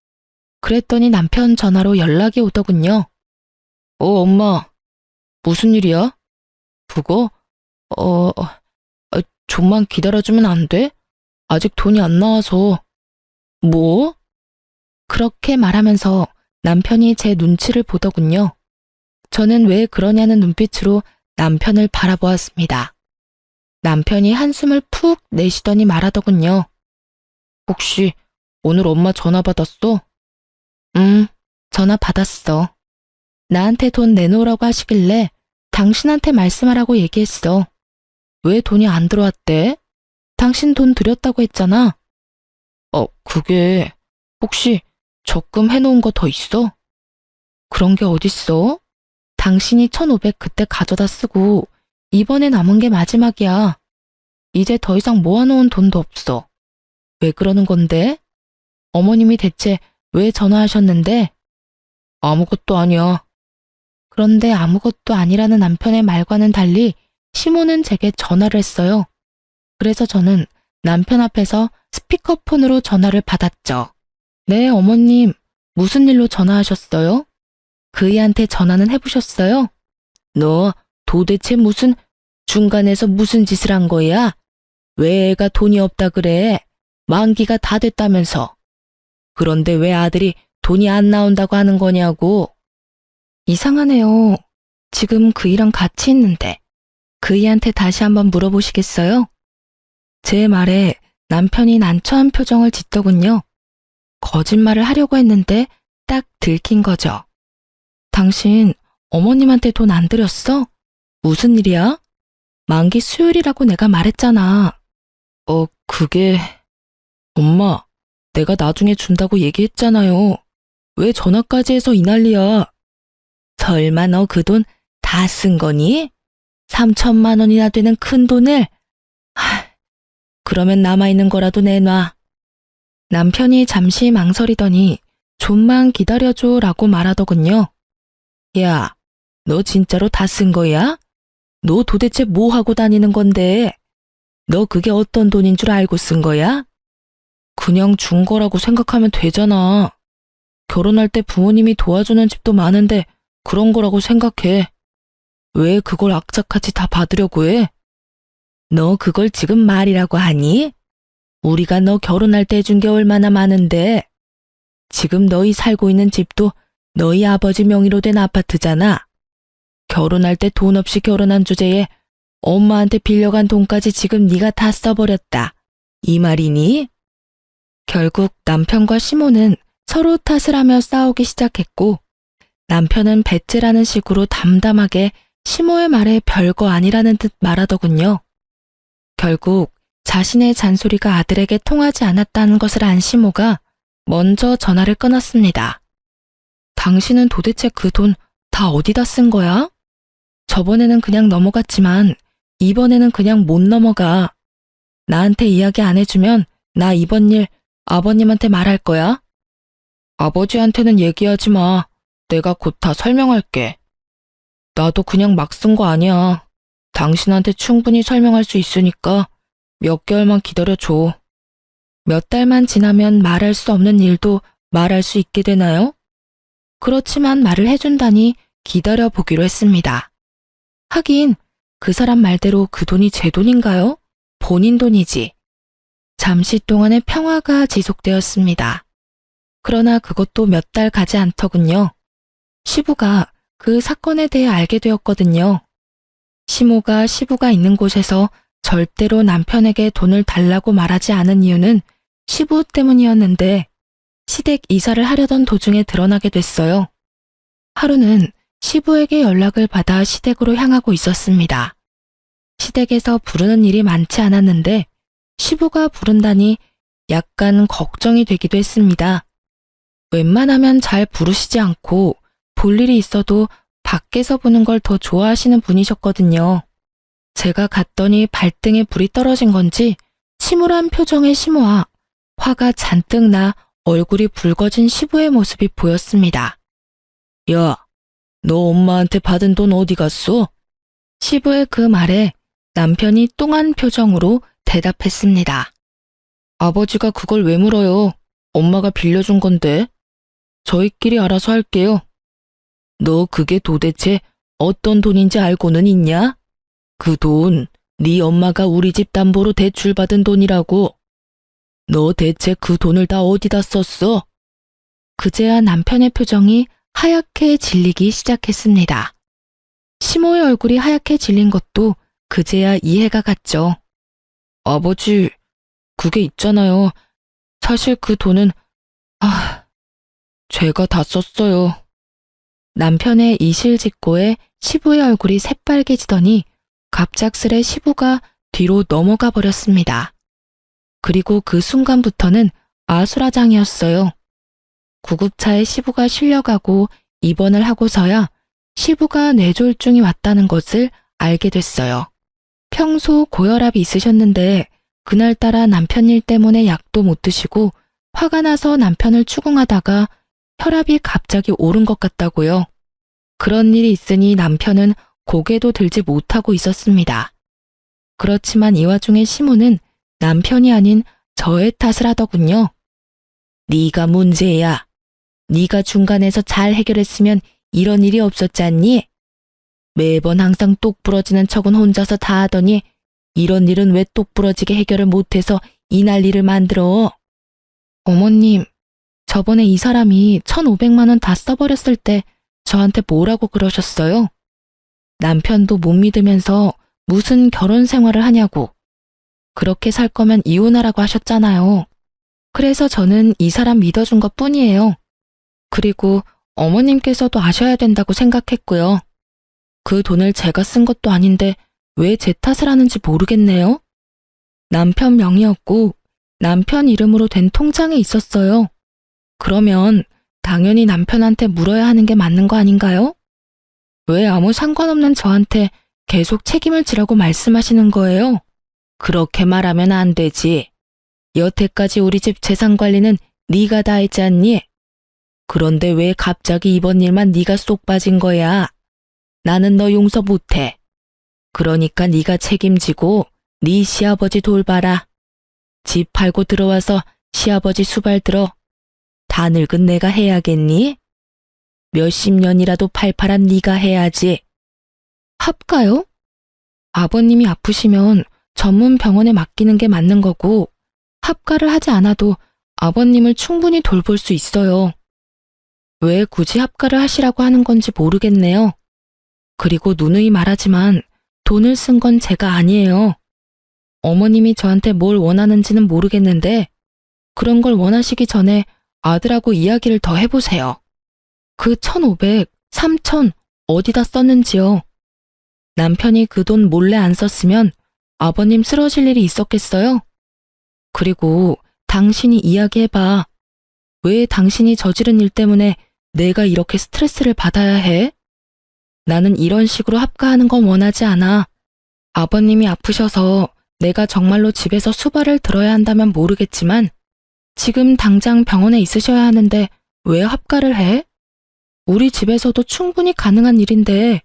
그랬더니 남편 전화로 연락이 오더군요. 엄마. 무슨 일이야? 그거? 좀만 기다려주면 안 돼? 아직 돈이 안 나와서. 뭐? 그렇게 말하면서 남편이 제 눈치를 보더군요. 저는 왜 그러냐는 눈빛으로 남편을 바라보았습니다. 남편이 한숨을 푹 내쉬더니 말하더군요. 혹시 오늘 엄마 전화 받았어? 전화 받았어. 나한테 돈 내놓으라고 하시길래 당신한테 말씀하라고 얘기했어. 왜 돈이 안 들어왔대? 당신 돈 드렸다고 했잖아. 그게 혹시 적금 해놓은 거 더 있어? 그런 게 어딨어? 당신이 1,500 그때 가져다 쓰고 이번에 남은 게 마지막이야. 이제 더 이상 모아놓은 돈도 없어. 왜 그러는 건데? 어머님이 대체 왜 전화하셨는데? 아무것도 아니야. 그런데 아무것도 아니라는 남편의 말과는 달리 시모는 제게 전화를 했어요. 그래서 저는 남편 앞에서 스피커폰으로 전화를 받았죠. 네, 어머님. 무슨 일로 전화하셨어요? 그이한테 전화는 해보셨어요? 너 도대체 중간에서 무슨 짓을 한 거야? 왜 애가 돈이 없다 그래? 만기가 다 됐다면서. 그런데 왜 아들이 돈이 안 나온다고 하는 거냐고. 이상하네요. 지금 그이랑 같이 있는데 그이한테 다시 한번 물어보시겠어요? 제 말에 남편이 난처한 표정을 짓더군요. 거짓말을 하려고 했는데 딱 들킨 거죠. 당신 어머님한테 돈 안 드렸어? 무슨 일이야? 만기 수요일이라고 내가 말했잖아. 그게... 엄마, 내가 나중에 준다고 얘기했잖아요. 왜 전화까지 해서 이 난리야? 설마 너 그 돈 다 쓴 거니? 3천만 원이나 되는 큰 돈을? 그러면 남아있는 거라도 내놔. 남편이 잠시 망설이더니 좀만 기다려줘 라고 말하더군요. 야, 너 진짜로 다 쓴 거야? 너 도대체 뭐 하고 다니는 건데? 너 그게 어떤 돈인 줄 알고 쓴 거야? 그냥 준 거라고 생각하면 되잖아. 결혼할 때 부모님이 도와주는 집도 많은데 그런 거라고 생각해. 왜 그걸 악착같이 다 받으려고 해? 너 그걸 지금 말이라고 하니? 우리가 너 결혼할 때 해준 게 얼마나 많은데. 지금 너희 살고 있는 집도 너희 아버지 명의로 된 아파트잖아. 결혼할 때 돈 없이 결혼한 주제에 엄마한테 빌려간 돈까지 지금 네가 다 써버렸다. 이 말이니? 결국 남편과 시모는 서로 탓을 하며 싸우기 시작했고 남편은 배째라는 식으로 담담하게 시모의 말에 별거 아니라는 듯 말하더군요. 결국 자신의 잔소리가 아들에게 통하지 않았다는 것을 안 시모가 먼저 전화를 끊었습니다. 당신은 도대체 그 돈 다 어디다 쓴 거야? 저번에는 그냥 넘어갔지만 이번에는 그냥 못 넘어가. 나한테 이야기 안 해주면 나 이번 일 아버님한테 말할 거야. 아버지한테는 얘기하지 마. 내가 곧 다 설명할게. 나도 그냥 막 쓴 거 아니야. 당신한테 충분히 설명할 수 있으니까 몇 개월만 기다려줘. 몇 달만 지나면 말할 수 없는 일도 말할 수 있게 되나요? 그렇지만 말을 해준다니 기다려 보기로 했습니다. 하긴 그 사람 말대로 그 돈이 제 돈인가요? 본인 돈이지. 잠시 동안의 평화가 지속되었습니다. 그러나 그것도 몇 달 가지 않더군요. 시부가 그 사건에 대해 알게 되었거든요. 시모가 시부가 있는 곳에서 절대로 남편에게 돈을 달라고 말하지 않은 이유는 시부 때문이었는데 시댁 이사를 하려던 도중에 드러나게 됐어요. 하루는 시부에게 연락을 받아 시댁으로 향하고 있었습니다. 시댁에서 부르는 일이 많지 않았는데 시부가 부른다니 약간 걱정이 되기도 했습니다. 웬만하면 잘 부르시지 않고 볼 일이 있어도 밖에서 보는 걸 더 좋아하시는 분이셨거든요. 제가 갔더니 발등에 불이 떨어진 건지 침울한 표정의 시모와 화가 잔뜩 나 얼굴이 붉어진 시부의 모습이 보였습니다. 야, 너 엄마한테 받은 돈 어디 갔어? 시부의 그 말에 남편이 뚱한 표정으로 대답했습니다. 아버지가 그걸 왜 물어요? 엄마가 빌려준 건데. 저희끼리 알아서 할게요. 너 그게 도대체 어떤 돈인지 알고는 있냐? 그 돈, 네 엄마가 우리 집 담보로 대출받은 돈이라고. 너 대체 그 돈을 다 어디다 썼어? 그제야 남편의 표정이 하얗게 질리기 시작했습니다. 시모의 얼굴이 하얗게 질린 것도 그제야 이해가 갔죠. 아버지, 그게 있잖아요. 사실 그 돈은, 제가 다 썼어요. 남편의 이실직고에 시부의 얼굴이 새빨개지더니 갑작스레 시부가 뒤로 넘어가 버렸습니다. 그리고 그 순간부터는 아수라장이었어요. 구급차에 시부가 실려가고 입원을 하고서야 시부가 뇌졸중이 왔다는 것을 알게 됐어요. 평소 고혈압이 있으셨는데 그날따라 남편 일 때문에 약도 못 드시고 화가 나서 남편을 추궁하다가 혈압이 갑자기 오른 것 같다고요. 그런 일이 있으니 남편은 고개도 들지 못하고 있었습니다. 그렇지만 이 와중에 시모는 남편이 아닌 저의 탓을 하더군요. 네가 문제야. 네가 중간에서 잘 해결했으면 이런 일이 없었지 않니? 매번 항상 똑 부러지는 척은 혼자서 다 하더니 이런 일은 왜 똑 부러지게 해결을 못해서 이 난리를 만들어? 어머님, 저번에 이 사람이 1,500만 원 다 써버렸을 때 저한테 뭐라고 그러셨어요? 남편도 못 믿으면서 무슨 결혼 생활을 하냐고. 그렇게 살 거면 이혼하라고 하셨잖아요. 그래서 저는 이 사람 믿어준 것 뿐이에요. 그리고 어머님께서도 아셔야 된다고 생각했고요. 그 돈을 제가 쓴 것도 아닌데 왜 제 탓을 하는지 모르겠네요. 남편 명의였고 남편 이름으로 된 통장에 있었어요. 그러면 당연히 남편한테 물어야 하는 게 맞는 거 아닌가요? 왜 아무 상관없는 저한테 계속 책임을 지라고 말씀하시는 거예요? 그렇게 말하면 안 되지. 여태까지 우리 집 재산 관리는 네가 다 했지 않니? 그런데 왜 갑자기 이번 일만 네가 쏙 빠진 거야? 나는 너 용서 못해. 그러니까 네가 책임지고 네 시아버지 돌봐라. 집 팔고 들어와서 시아버지 수발 들어. 다 늙은 내가 해야겠니? 몇십 년이라도 팔팔한 네가 해야지. 합가요? 아버님이 아프시면 전문 병원에 맡기는 게 맞는 거고 합가를 하지 않아도 아버님을 충분히 돌볼 수 있어요. 왜 굳이 합가를 하시라고 하는 건지 모르겠네요. 그리고 누누이 말하지만 돈을 쓴 건 제가 아니에요. 어머님이 저한테 뭘 원하는지는 모르겠는데 그런 걸 원하시기 전에 아들하고 이야기를 더 해보세요. 그 1,500, 3,000 어디다 썼는지요. 남편이 그 돈 몰래 안 썼으면 아버님 쓰러질 일이 있었겠어요? 그리고 당신이 이야기해봐. 왜 당신이 저지른 일 때문에 내가 이렇게 스트레스를 받아야 해? 나는 이런 식으로 합가하는 건 원하지 않아. 아버님이 아프셔서 내가 정말로 집에서 수발을 들어야 한다면 모르겠지만 지금 당장 병원에 있으셔야 하는데 왜 합가를 해? 우리 집에서도 충분히 가능한 일인데.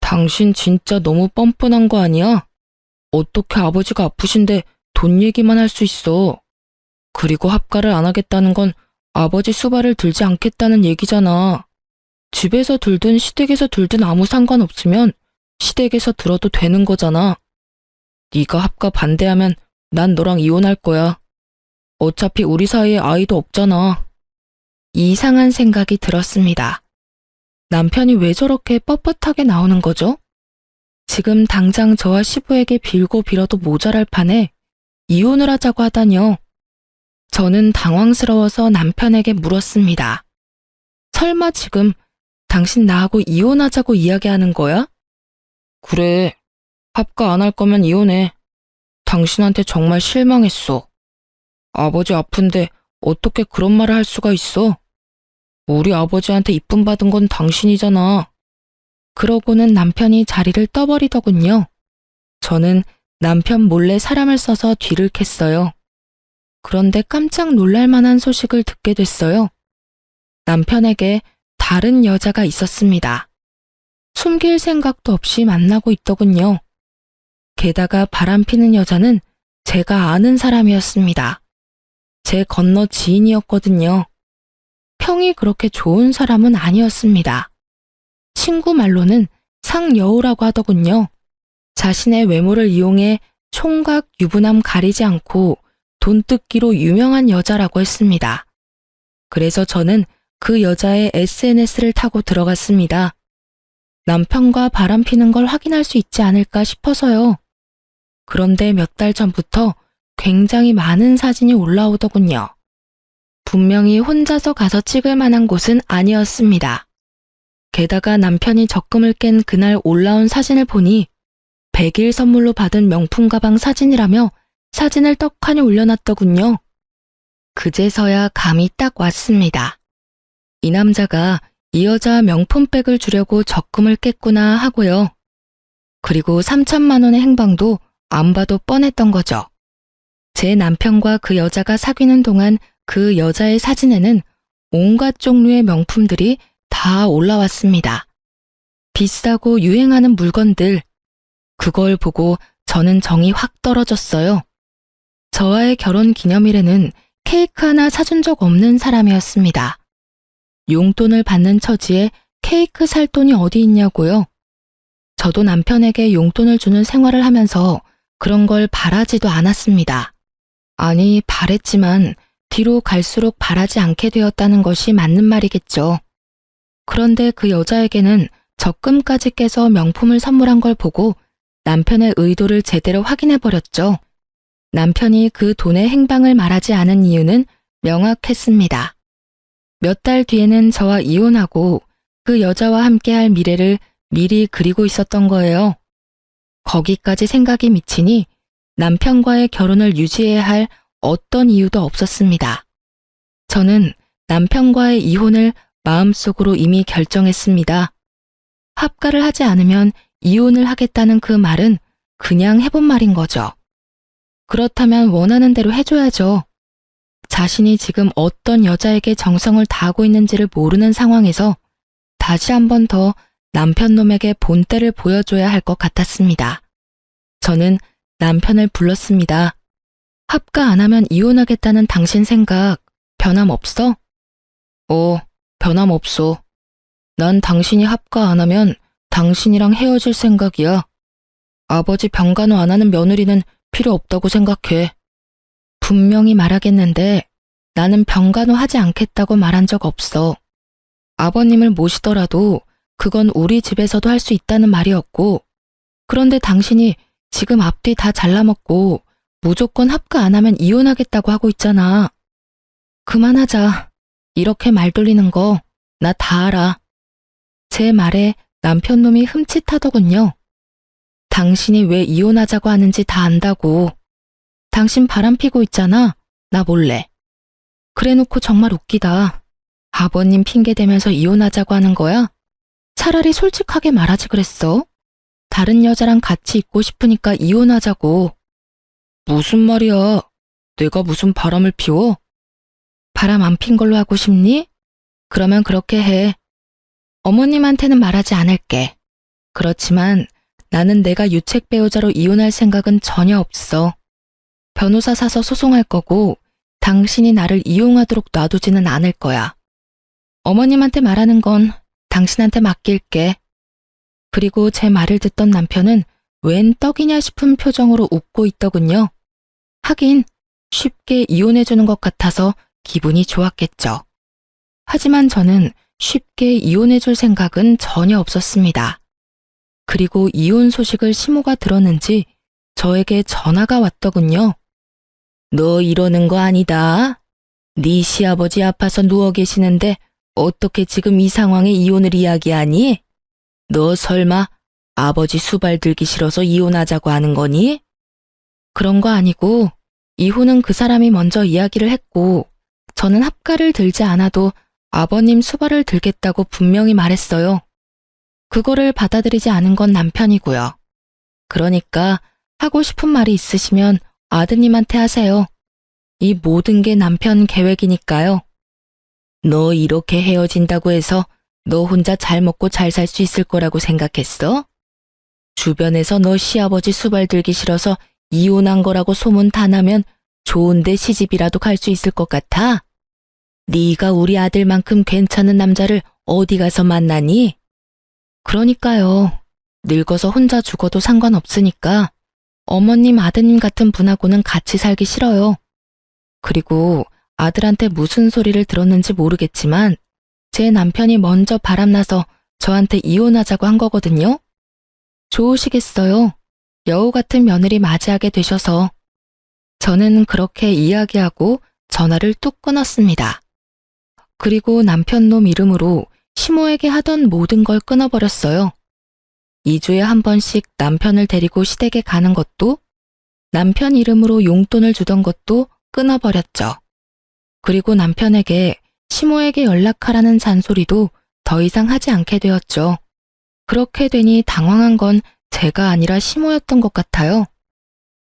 당신 진짜 너무 뻔뻔한 거 아니야? 어떻게 아버지가 아프신데 돈 얘기만 할 수 있어? 그리고 합가를 안 하겠다는 건 아버지 수발을 들지 않겠다는 얘기잖아. 집에서 들든 시댁에서 들든 아무 상관없으면 시댁에서 들어도 되는 거잖아. 네가 합가 반대하면 난 너랑 이혼할 거야. 어차피 우리 사이에 아이도 없잖아. 이상한 생각이 들었습니다. 남편이 왜 저렇게 뻣뻣하게 나오는 거죠? 지금 당장 저와 시부에게 빌고 빌어도 모자랄 판에 이혼을 하자고 하다니요. 저는 당황스러워서 남편에게 물었습니다. 설마 지금 당신 나하고 이혼하자고 이야기하는 거야? 그래. 합가 안 할 거면 이혼해. 당신한테 정말 실망했어. 아버지 아픈데 어떻게 그런 말을 할 수가 있어? 우리 아버지한테 이쁨 받은 건 당신이잖아. 그러고는 남편이 자리를 떠버리더군요. 저는 남편 몰래 사람을 써서 뒤를 캤어요. 그런데 깜짝 놀랄 만한 소식을 듣게 됐어요. 남편에게 다른 여자가 있었습니다. 숨길 생각도 없이 만나고 있더군요. 게다가 바람피는 여자는 제가 아는 사람이었습니다. 제 건너 지인이었거든요. 평이 그렇게 좋은 사람은 아니었습니다. 친구 말로는 상여우라고 하더군요. 자신의 외모를 이용해 총각 유부남 가리지 않고 돈 뜯기로 유명한 여자라고 했습니다. 그래서 저는 그 여자의 SNS를 타고 들어갔습니다. 남편과 바람피는 걸 확인할 수 있지 않을까 싶어서요. 그런데 몇 달 전부터 굉장히 많은 사진이 올라오더군요. 분명히 혼자서 가서 찍을 만한 곳은 아니었습니다. 게다가 남편이 적금을 깬 그날 올라온 사진을 보니 100일 선물로 받은 명품 가방 사진이라며 사진을 떡하니 올려놨더군요. 그제서야 감이 딱 왔습니다. 이 남자가 이 여자 명품백을 주려고 적금을 깼구나 하고요. 그리고 3천만 원의 행방도 안 봐도 뻔했던 거죠. 제 남편과 그 여자가 사귀는 동안 그 여자의 사진에는 온갖 종류의 명품들이 다 올라왔습니다. 비싸고 유행하는 물건들. 그걸 보고 저는 정이 확 떨어졌어요. 저와의 결혼 기념일에는 케이크 하나 사준 적 없는 사람이었습니다. 용돈을 받는 처지에 케이크 살 돈이 어디 있냐고요. 저도 남편에게 용돈을 주는 생활을 하면서 그런 걸 바라지도 않았습니다. 아니, 바랬지만 뒤로 갈수록 바라지 않게 되었다는 것이 맞는 말이겠죠. 그런데 그 여자에게는 적금까지 깨서 명품을 선물한 걸 보고 남편의 의도를 제대로 확인해버렸죠. 남편이 그 돈의 행방을 말하지 않은 이유는 명확했습니다. 몇 달 뒤에는 저와 이혼하고 그 여자와 함께할 미래를 미리 그리고 있었던 거예요. 거기까지 생각이 미치니 남편과의 결혼을 유지해야 할 어떤 이유도 없었습니다. 저는 남편과의 이혼을 마음속으로 이미 결정했습니다. 합가를 하지 않으면 이혼을 하겠다는 그 말은 그냥 해본 말인 거죠. 그렇다면 원하는 대로 해줘야죠. 자신이 지금 어떤 여자에게 정성을 다하고 있는지를 모르는 상황에서 다시 한 번 더 남편 놈에게 본때를 보여줘야 할 것 같았습니다. 저는 남편을 불렀습니다. 합가 안 하면 이혼하겠다는 당신 생각 변함없어? 변함없어. 난 당신이 합가 안 하면 당신이랑 헤어질 생각이야. 아버지 병간호 안 하는 며느리는 필요 없다고 생각해. 분명히 말하겠는데 나는 병간호 하지 않겠다고 말한 적 없어. 아버님을 모시더라도 그건 우리 집에서도 할 수 있다는 말이었고, 그런데 당신이 지금 앞뒤 다 잘라먹고 무조건 합가 안 하면 이혼하겠다고 하고 있잖아. 그만하자. 이렇게 말 돌리는 거 나 다 알아. 제 말에 남편 놈이 흠칫하더군요. 당신이 왜 이혼하자고 하는지 다 안다고. 당신 바람피고 있잖아. 나 몰래. 그래놓고 정말 웃기다. 아버님 핑계대면서 이혼하자고 하는 거야? 차라리 솔직하게 말하지 그랬어. 다른 여자랑 같이 있고 싶으니까 이혼하자고. 무슨 말이야? 내가 무슨 바람을 피워? 바람 안 핀 걸로 하고 싶니? 그러면 그렇게 해. 어머님한테는 말하지 않을게. 그렇지만 나는 내가 유책 배우자로 이혼할 생각은 전혀 없어. 변호사 사서 소송할 거고 당신이 나를 이용하도록 놔두지는 않을 거야. 어머님한테 말하는 건 당신한테 맡길게. 그리고 제 말을 듣던 남편은 웬 떡이냐 싶은 표정으로 웃고 있더군요. 하긴 쉽게 이혼해주는 것 같아서 기분이 좋았겠죠. 하지만 저는 쉽게 이혼해줄 생각은 전혀 없었습니다. 그리고 이혼 소식을 시모가 들었는지 저에게 전화가 왔더군요. 너 이러는 거 아니다. 네 시아버지 아파서 누워 계시는데 어떻게 지금 이 상황에 이혼을 이야기하니? 너 설마 아버지 수발 들기 싫어서 이혼하자고 하는 거니? 그런 거 아니고 이혼은 그 사람이 먼저 이야기를 했고 저는 합가를 들지 않아도 아버님 수발을 들겠다고 분명히 말했어요. 그거를 받아들이지 않은 건 남편이고요. 그러니까 하고 싶은 말이 있으시면 아드님한테 하세요. 이 모든 게 남편 계획이니까요. 너 이렇게 헤어진다고 해서 너 혼자 잘 먹고 잘 살 수 있을 거라고 생각했어? 주변에서 너 시아버지 수발 들기 싫어서 이혼한 거라고 소문 다 나면 좋은데 시집이라도 갈 수 있을 것 같아? 네가 우리 아들만큼 괜찮은 남자를 어디 가서 만나니? 그러니까요. 늙어서 혼자 죽어도 상관없으니까 어머님, 아드님 같은 분하고는 같이 살기 싫어요. 그리고 아들한테 무슨 소리를 들었는지 모르겠지만 제 남편이 먼저 바람나서 저한테 이혼하자고 한 거거든요. 좋으시겠어요. 여우 같은 며느리 맞이하게 되셔서. 저는 그렇게 이야기하고 전화를 뚝 끊었습니다. 그리고 남편 놈 이름으로 시모에게 하던 모든 걸 끊어버렸어요. 2주에 한 번씩 남편을 데리고 시댁에 가는 것도, 남편 이름으로 용돈을 주던 것도 끊어버렸죠. 그리고 남편에게 시모에게 연락하라는 잔소리도 더 이상 하지 않게 되었죠. 그렇게 되니 당황한 건 제가 아니라 시모였던 것 같아요.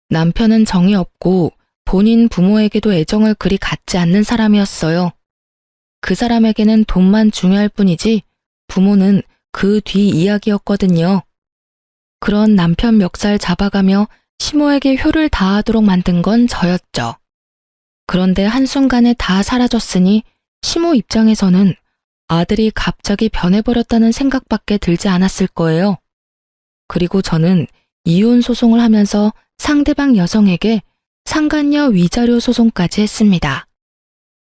남편은 정이 없고 본인 부모에게도 애정을 그리 갖지 않는 사람이었어요. 그 사람에게는 돈만 중요할 뿐이지 부모는 그 뒤 이야기였거든요. 그런 남편 멱살 잡아가며 시모에게 효를 다하도록 만든 건 저였죠. 그런데 한순간에 다 사라졌으니 시모 입장에서는 아들이 갑자기 변해버렸다는 생각밖에 들지 않았을 거예요. 그리고 저는 이혼 소송을 하면서 상대방 여성에게 상간녀 위자료 소송까지 했습니다.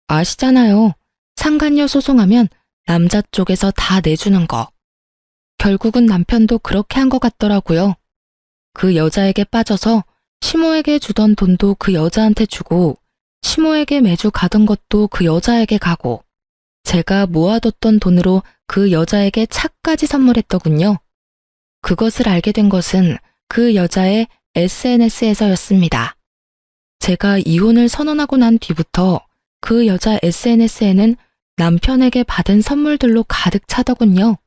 아시잖아요. 상간녀 소송하면 남자 쪽에서 다 내주는 거. 결국은 남편도 그렇게 한 것 같더라고요. 그 여자에게 빠져서 시모에게 주던 돈도 그 여자한테 주고 시모에게 매주 가던 것도 그 여자에게 가고 제가 모아뒀던 돈으로 그 여자에게 차까지 선물했더군요. 그것을 알게 된 것은 그 여자의 SNS에서였습니다. 제가 이혼을 선언하고 난 뒤부터 그 여자 SNS에는 남편에게 받은 선물들로 가득 차더군요.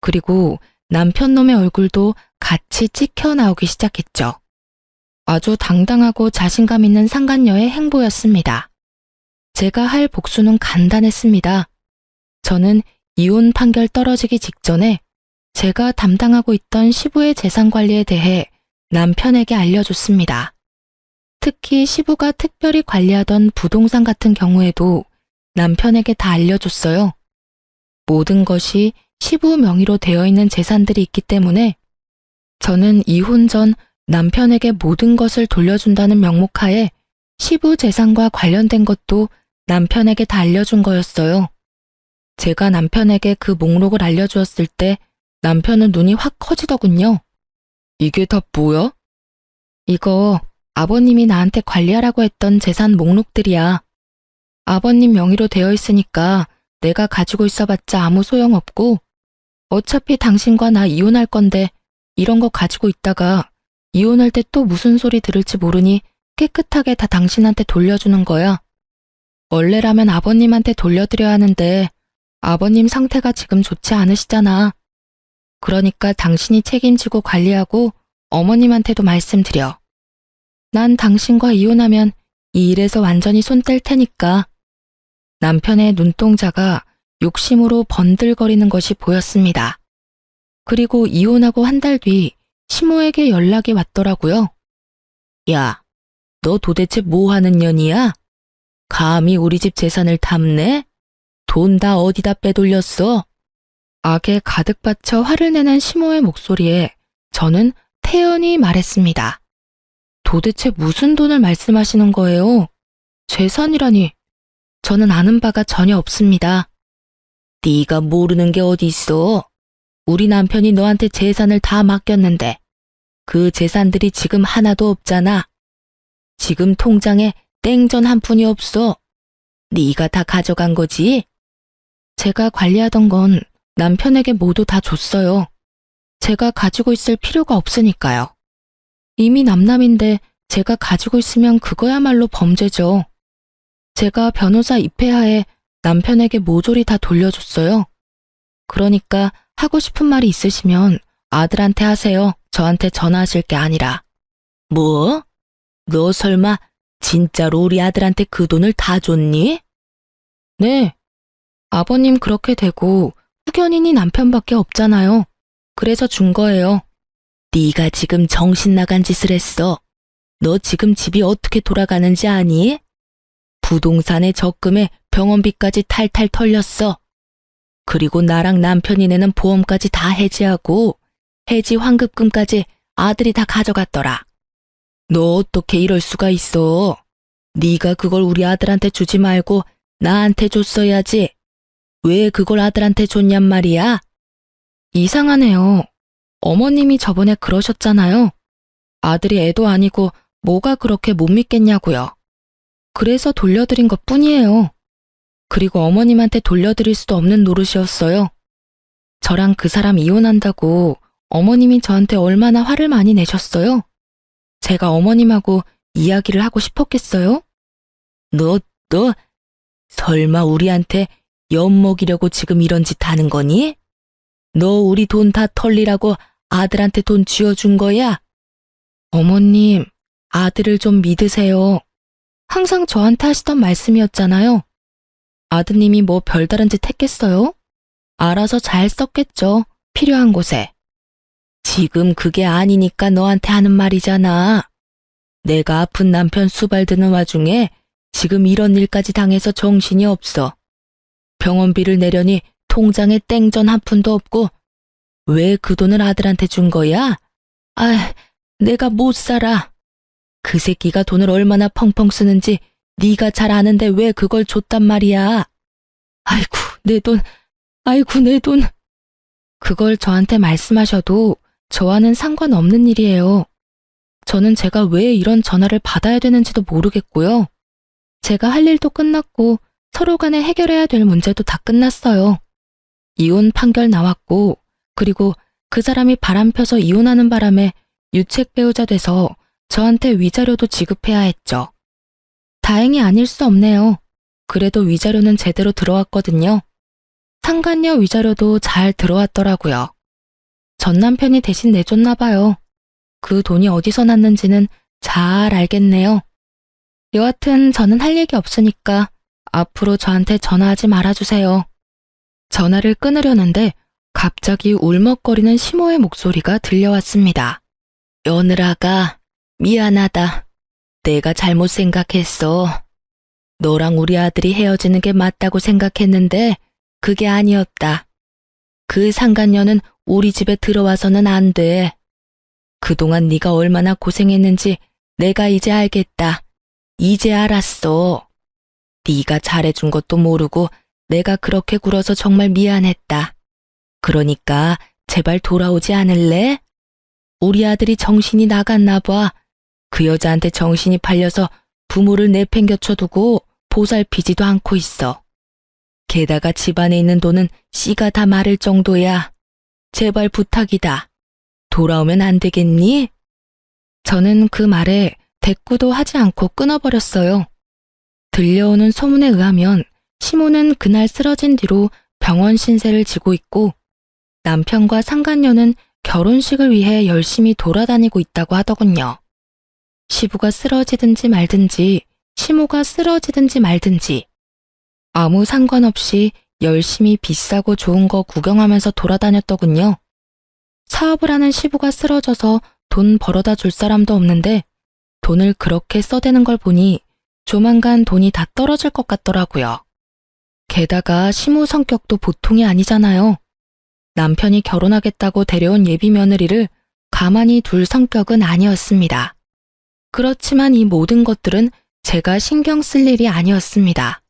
그리고 남편 놈의 얼굴도 같이 찍혀 나오기 시작했죠. 아주 당당하고 자신감 있는 상간녀의 행보였습니다. 제가 할 복수는 간단했습니다. 저는 이혼 판결 떨어지기 직전에 제가 담당하고 있던 시부의 재산 관리에 대해 남편에게 알려줬습니다. 특히 시부가 특별히 관리하던 부동산 같은 경우에도 남편에게 다 알려줬어요. 모든 것이 시부 명의로 되어 있는 재산들이 있기 때문에 저는 이혼 전 남편에게 모든 것을 돌려준다는 명목하에 시부 재산과 관련된 것도 남편에게 다 알려준 거였어요. 제가 남편에게 그 목록을 알려주었을 때 남편은 눈이 확 커지더군요. 이게 다 뭐야? 이거 아버님이 나한테 관리하라고 했던 재산 목록들이야. 아버님 명의로 되어 있으니까 내가 가지고 있어봤자 아무 소용없고 어차피 당신과 나 이혼할 건데 이런 거 가지고 있다가 이혼할 때 또 무슨 소리 들을지 모르니 깨끗하게 다 당신한테 돌려주는 거야. 원래라면 아버님한테 돌려드려야 하는데 아버님 상태가 지금 좋지 않으시잖아. 그러니까 당신이 책임지고 관리하고 어머님한테도 말씀드려. 난 당신과 이혼하면 이 일에서 완전히 손 뗄 테니까. 남편의 눈동자가 욕심으로 번들거리는 것이 보였습니다. 그리고 이혼하고 한 달 뒤 시모에게 연락이 왔더라고요. 야, 너 도대체 뭐 하는 년이야? 감히 우리 집 재산을 탐내? 돈 다 어디다 빼돌렸어? 악에 가득 받쳐 화를 내는 시모의 목소리에 저는 태연히 말했습니다. 도대체 무슨 돈을 말씀하시는 거예요? 재산이라니. 저는 아는 바가 전혀 없습니다. 네가 모르는 게 어디 있어? 우리 남편이 너한테 재산을 다 맡겼는데 그 재산들이 지금 하나도 없잖아. 지금 통장에 땡전 한 푼이 없어. 네가 다 가져간 거지? 제가 관리하던 건 남편에게 모두 다 줬어요. 제가 가지고 있을 필요가 없으니까요. 이미 남남인데 제가 가지고 있으면 그거야말로 범죄죠. 제가 변호사 입회하에 남편에게 모조리 다 돌려줬어요. 그러니까 하고 싶은 말이 있으시면 아들한테 하세요. 저한테 전화하실 게 아니라. 뭐? 너 설마 진짜로 우리 아들한테 그 돈을 다 줬니? 네. 아버님 그렇게 되고 후견인이 남편밖에 없잖아요. 그래서 준 거예요. 네가 지금 정신 나간 짓을 했어. 너 지금 집이 어떻게 돌아가는지 아니? 부동산에 적금에 병원비까지 탈탈 털렸어. 그리고 나랑 남편이 내는 보험까지 다 해지하고 해지 환급금까지 아들이 다 가져갔더라. 너 어떻게 이럴 수가 있어? 네가 그걸 우리 아들한테 주지 말고 나한테 줬어야지. 왜 그걸 아들한테 줬냔 말이야? 이상하네요. 어머님이 저번에 그러셨잖아요. 아들이 애도 아니고 뭐가 그렇게 못 믿겠냐고요. 그래서 돌려드린 것 뿐이에요. 그리고 어머님한테 돌려드릴 수도 없는 노릇이었어요. 저랑 그 사람 이혼한다고 어머님이 저한테 얼마나 화를 많이 내셨어요? 제가 어머님하고 이야기를 하고 싶었겠어요? 너 설마 우리한테 엿먹이려고 지금 이런 짓 하는 거니? 너 우리 돈 다 털리라고 아들한테 돈 쥐어준 거야? 어머님, 아들을 좀 믿으세요. 항상 저한테 하시던 말씀이었잖아요. 아드님이 뭐 별다른 짓 했겠어요? 알아서 잘 썼겠죠. 필요한 곳에. 지금 그게 아니니까 너한테 하는 말이잖아. 내가 아픈 남편 수발드는 와중에 지금 이런 일까지 당해서 정신이 없어. 병원비를 내려니 통장에 땡전 한 푼도 없고 왜 그 돈을 아들한테 준 거야? 아, 내가 못 살아. 그 새끼가 돈을 얼마나 펑펑 쓰는지 네가 잘 아는데 왜 그걸 줬단 말이야. 아이고, 내 돈. 아이고, 내 돈. 그걸 저한테 말씀하셔도 저와는 상관없는 일이에요. 저는 제가 왜 이런 전화를 받아야 되는지도 모르겠고요. 제가 할 일도 끝났고 서로 간에 해결해야 될 문제도 다 끝났어요. 이혼 판결 나왔고, 그리고 그 사람이 바람 펴서 이혼하는 바람에 유책 배우자 돼서 저한테 위자료도 지급해야 했죠. 다행히 아닐 수 없네요. 그래도 위자료는 제대로 들어왔거든요. 상간녀 위자료도 잘 들어왔더라고요. 전 남편이 대신 내줬나 봐요. 그 돈이 어디서 났는지는 잘 알겠네요. 여하튼 저는 할 얘기 없으니까 앞으로 저한테 전화하지 말아주세요. 전화를 끊으려는데 갑자기 울먹거리는 시모의 목소리가 들려왔습니다. 며느라가 미안하다. 내가 잘못 생각했어. 너랑 우리 아들이 헤어지는 게 맞다고 생각했는데 그게 아니었다. 그 상간녀는 우리 집에 들어와서는 안 돼. 그동안 네가 얼마나 고생했는지 내가 이제 알겠다. 이제 알았어. 네가 잘해준 것도 모르고 내가 그렇게 굴어서 정말 미안했다. 그러니까 제발 돌아오지 않을래? 우리 아들이 정신이 나갔나 봐. 그 여자한테 정신이 팔려서 부모를 내팽겨쳐두고 보살피지도 않고 있어. 게다가 집안에 있는 돈은 씨가 다 마를 정도야. 제발 부탁이다. 돌아오면 안 되겠니? 저는 그 말에 대꾸도 하지 않고 끊어버렸어요. 들려오는 소문에 의하면 시모는 그날 쓰러진 뒤로 병원 신세를 지고 있고 남편과 상간녀는 결혼식을 위해 열심히 돌아다니고 있다고 하더군요. 시부가 쓰러지든지 말든지 시모가 쓰러지든지 말든지 아무 상관없이 열심히 비싸고 좋은 거 구경하면서 돌아다녔더군요. 사업을 하는 시부가 쓰러져서 돈 벌어다 줄 사람도 없는데 돈을 그렇게 써대는 걸 보니 조만간 돈이 다 떨어질 것 같더라고요. 게다가 시모 성격도 보통이 아니잖아요. 남편이 결혼하겠다고 데려온 예비 며느리를 가만히 둘 성격은 아니었습니다. 그렇지만 이 모든 것들은 제가 신경 쓸 일이 아니었습니다.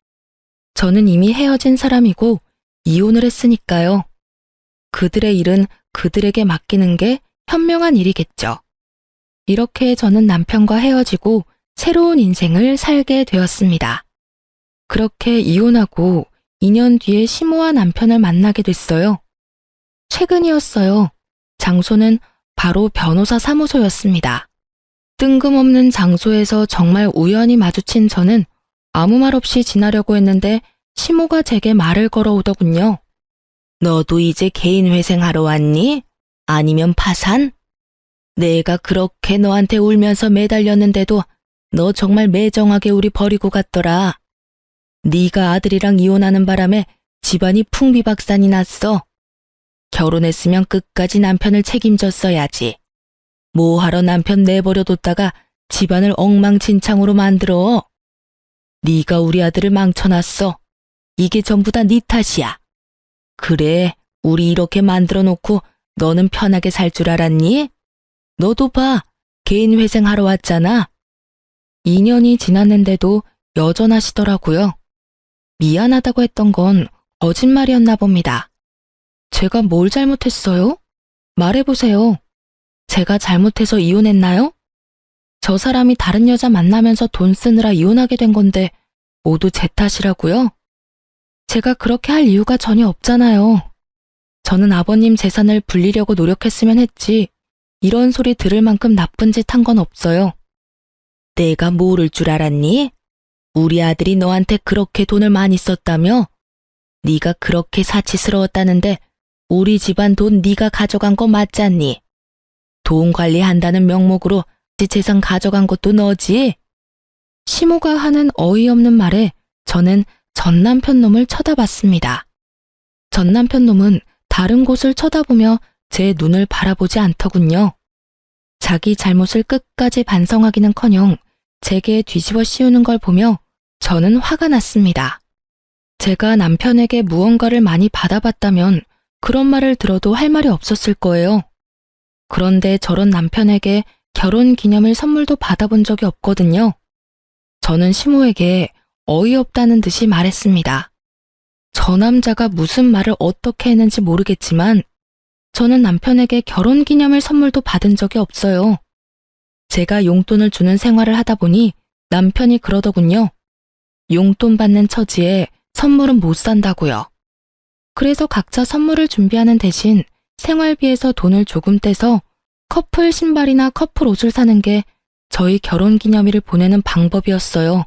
저는 이미 헤어진 사람이고 이혼을 했으니까요. 그들의 일은 그들에게 맡기는 게 현명한 일이겠죠. 이렇게 저는 남편과 헤어지고 새로운 인생을 살게 되었습니다. 그렇게 이혼하고 2년 뒤에 시모와 남편을 만나게 됐어요. 최근이었어요. 장소는 바로 변호사 사무소였습니다. 뜬금없는 장소에서 정말 우연히 마주친 저는 아무 말 없이 지나려고 했는데 시모가 제게 말을 걸어오더군요. 너도 이제 개인 회생하러 왔니? 아니면 파산? 내가 그렇게 너한테 울면서 매달렸는데도 너 정말 매정하게 우리 버리고 갔더라. 네가 아들이랑 이혼하는 바람에 집안이 풍비박산이 났어. 결혼했으면 끝까지 남편을 책임졌어야지. 뭐하러 남편 내버려뒀다가 집안을 엉망진창으로 만들어. 네가 우리 아들을 망쳐놨어. 이게 전부 다 네 탓이야. 그래, 우리 이렇게 만들어 놓고 너는 편하게 살 줄 알았니? 너도 봐, 개인 회생하러 왔잖아. 2년이 지났는데도 여전하시더라고요. 미안하다고 했던 건 거짓말이었나 봅니다. 제가 뭘 잘못했어요? 말해보세요. 제가 잘못해서 이혼했나요? 저 사람이 다른 여자 만나면서 돈 쓰느라 이혼하게 된 건데 모두 제 탓이라고요? 제가 그렇게 할 이유가 전혀 없잖아요. 저는 아버님 재산을 불리려고 노력했으면 했지 이런 소리 들을 만큼 나쁜 짓 한 건 없어요. 내가 모를 줄 알았니? 우리 아들이 너한테 그렇게 돈을 많이 썼다며? 네가 그렇게 사치스러웠다는데 우리 집안 돈 네가 가져간 거 맞잖니? 돈 관리한다는 명목으로 재산 가져간 것도 너지? 시모가 하는 어이없는 말에 저는 전 남편 놈을 쳐다봤습니다. 전 남편 놈은 다른 곳을 쳐다보며 제 눈을 바라보지 않더군요. 자기 잘못을 끝까지 반성하기는커녕 제게 뒤집어 씌우는 걸 보며 저는 화가 났습니다. 제가 남편에게 무언가를 많이 받아봤다면 그런 말을 들어도 할 말이 없었을 거예요. 그런데 저런 남편에게 결혼 기념일 선물도 받아본 적이 없거든요. 저는 시모에게 어이없다는 듯이 말했습니다. 저 남자가 무슨 말을 어떻게 했는지 모르겠지만 저는 남편에게 결혼 기념일 선물도 받은 적이 없어요. 제가 용돈을 주는 생활을 하다 보니 남편이 그러더군요. 용돈 받는 처지에 선물은 못 산다고요. 그래서 각자 선물을 준비하는 대신 생활비에서 돈을 조금 떼서 커플 신발이나 커플 옷을 사는 게 저희 결혼 기념일을 보내는 방법이었어요.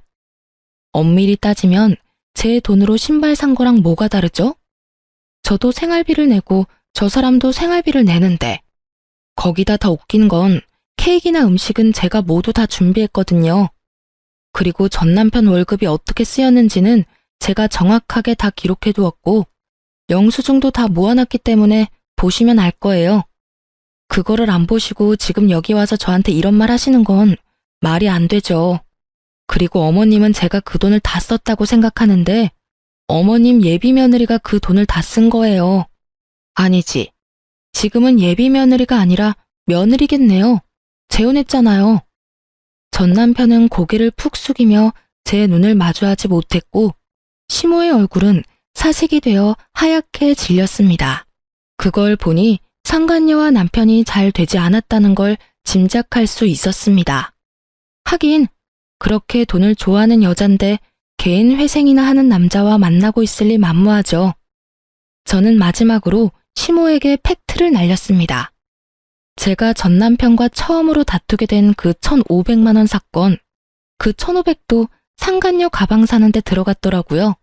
엄밀히 따지면 제 돈으로 신발 산 거랑 뭐가 다르죠? 저도 생활비를 내고 저 사람도 생활비를 내는데 거기다 더 웃긴 건 케이크나 음식은 제가 모두 다 준비했거든요. 그리고 전 남편 월급이 어떻게 쓰였는지는 제가 정확하게 다 기록해 두었고 영수증도 다 모아놨기 때문에 보시면 알 거예요. 그거를 안 보시고 지금 여기 와서 저한테 이런 말 하시는 건 말이 안 되죠. 그리고 어머님은 제가 그 돈을 다 썼다고 생각하는데 어머님 예비 며느리가 그 돈을 다 쓴 거예요. 아니지. 지금은 예비 며느리가 아니라 며느리겠네요. 재혼했잖아요. 전 남편은 고개를 푹 숙이며 제 눈을 마주하지 못했고 시모의 얼굴은 사색이 되어 하얗게 질렸습니다. 그걸 보니 상간녀와 남편이 잘 되지 않았다는 걸 짐작할 수 있었습니다. 하긴 그렇게 돈을 좋아하는 여잔데 개인 회생이나 하는 남자와 만나고 있을 리 만무하죠. 저는 마지막으로 시모에게 팩트를 날렸습니다. 제가 전 남편과 처음으로 다투게 된 그 1,500만 원 사건, 그 1,500도 상간녀 가방 사는데 들어갔더라고요.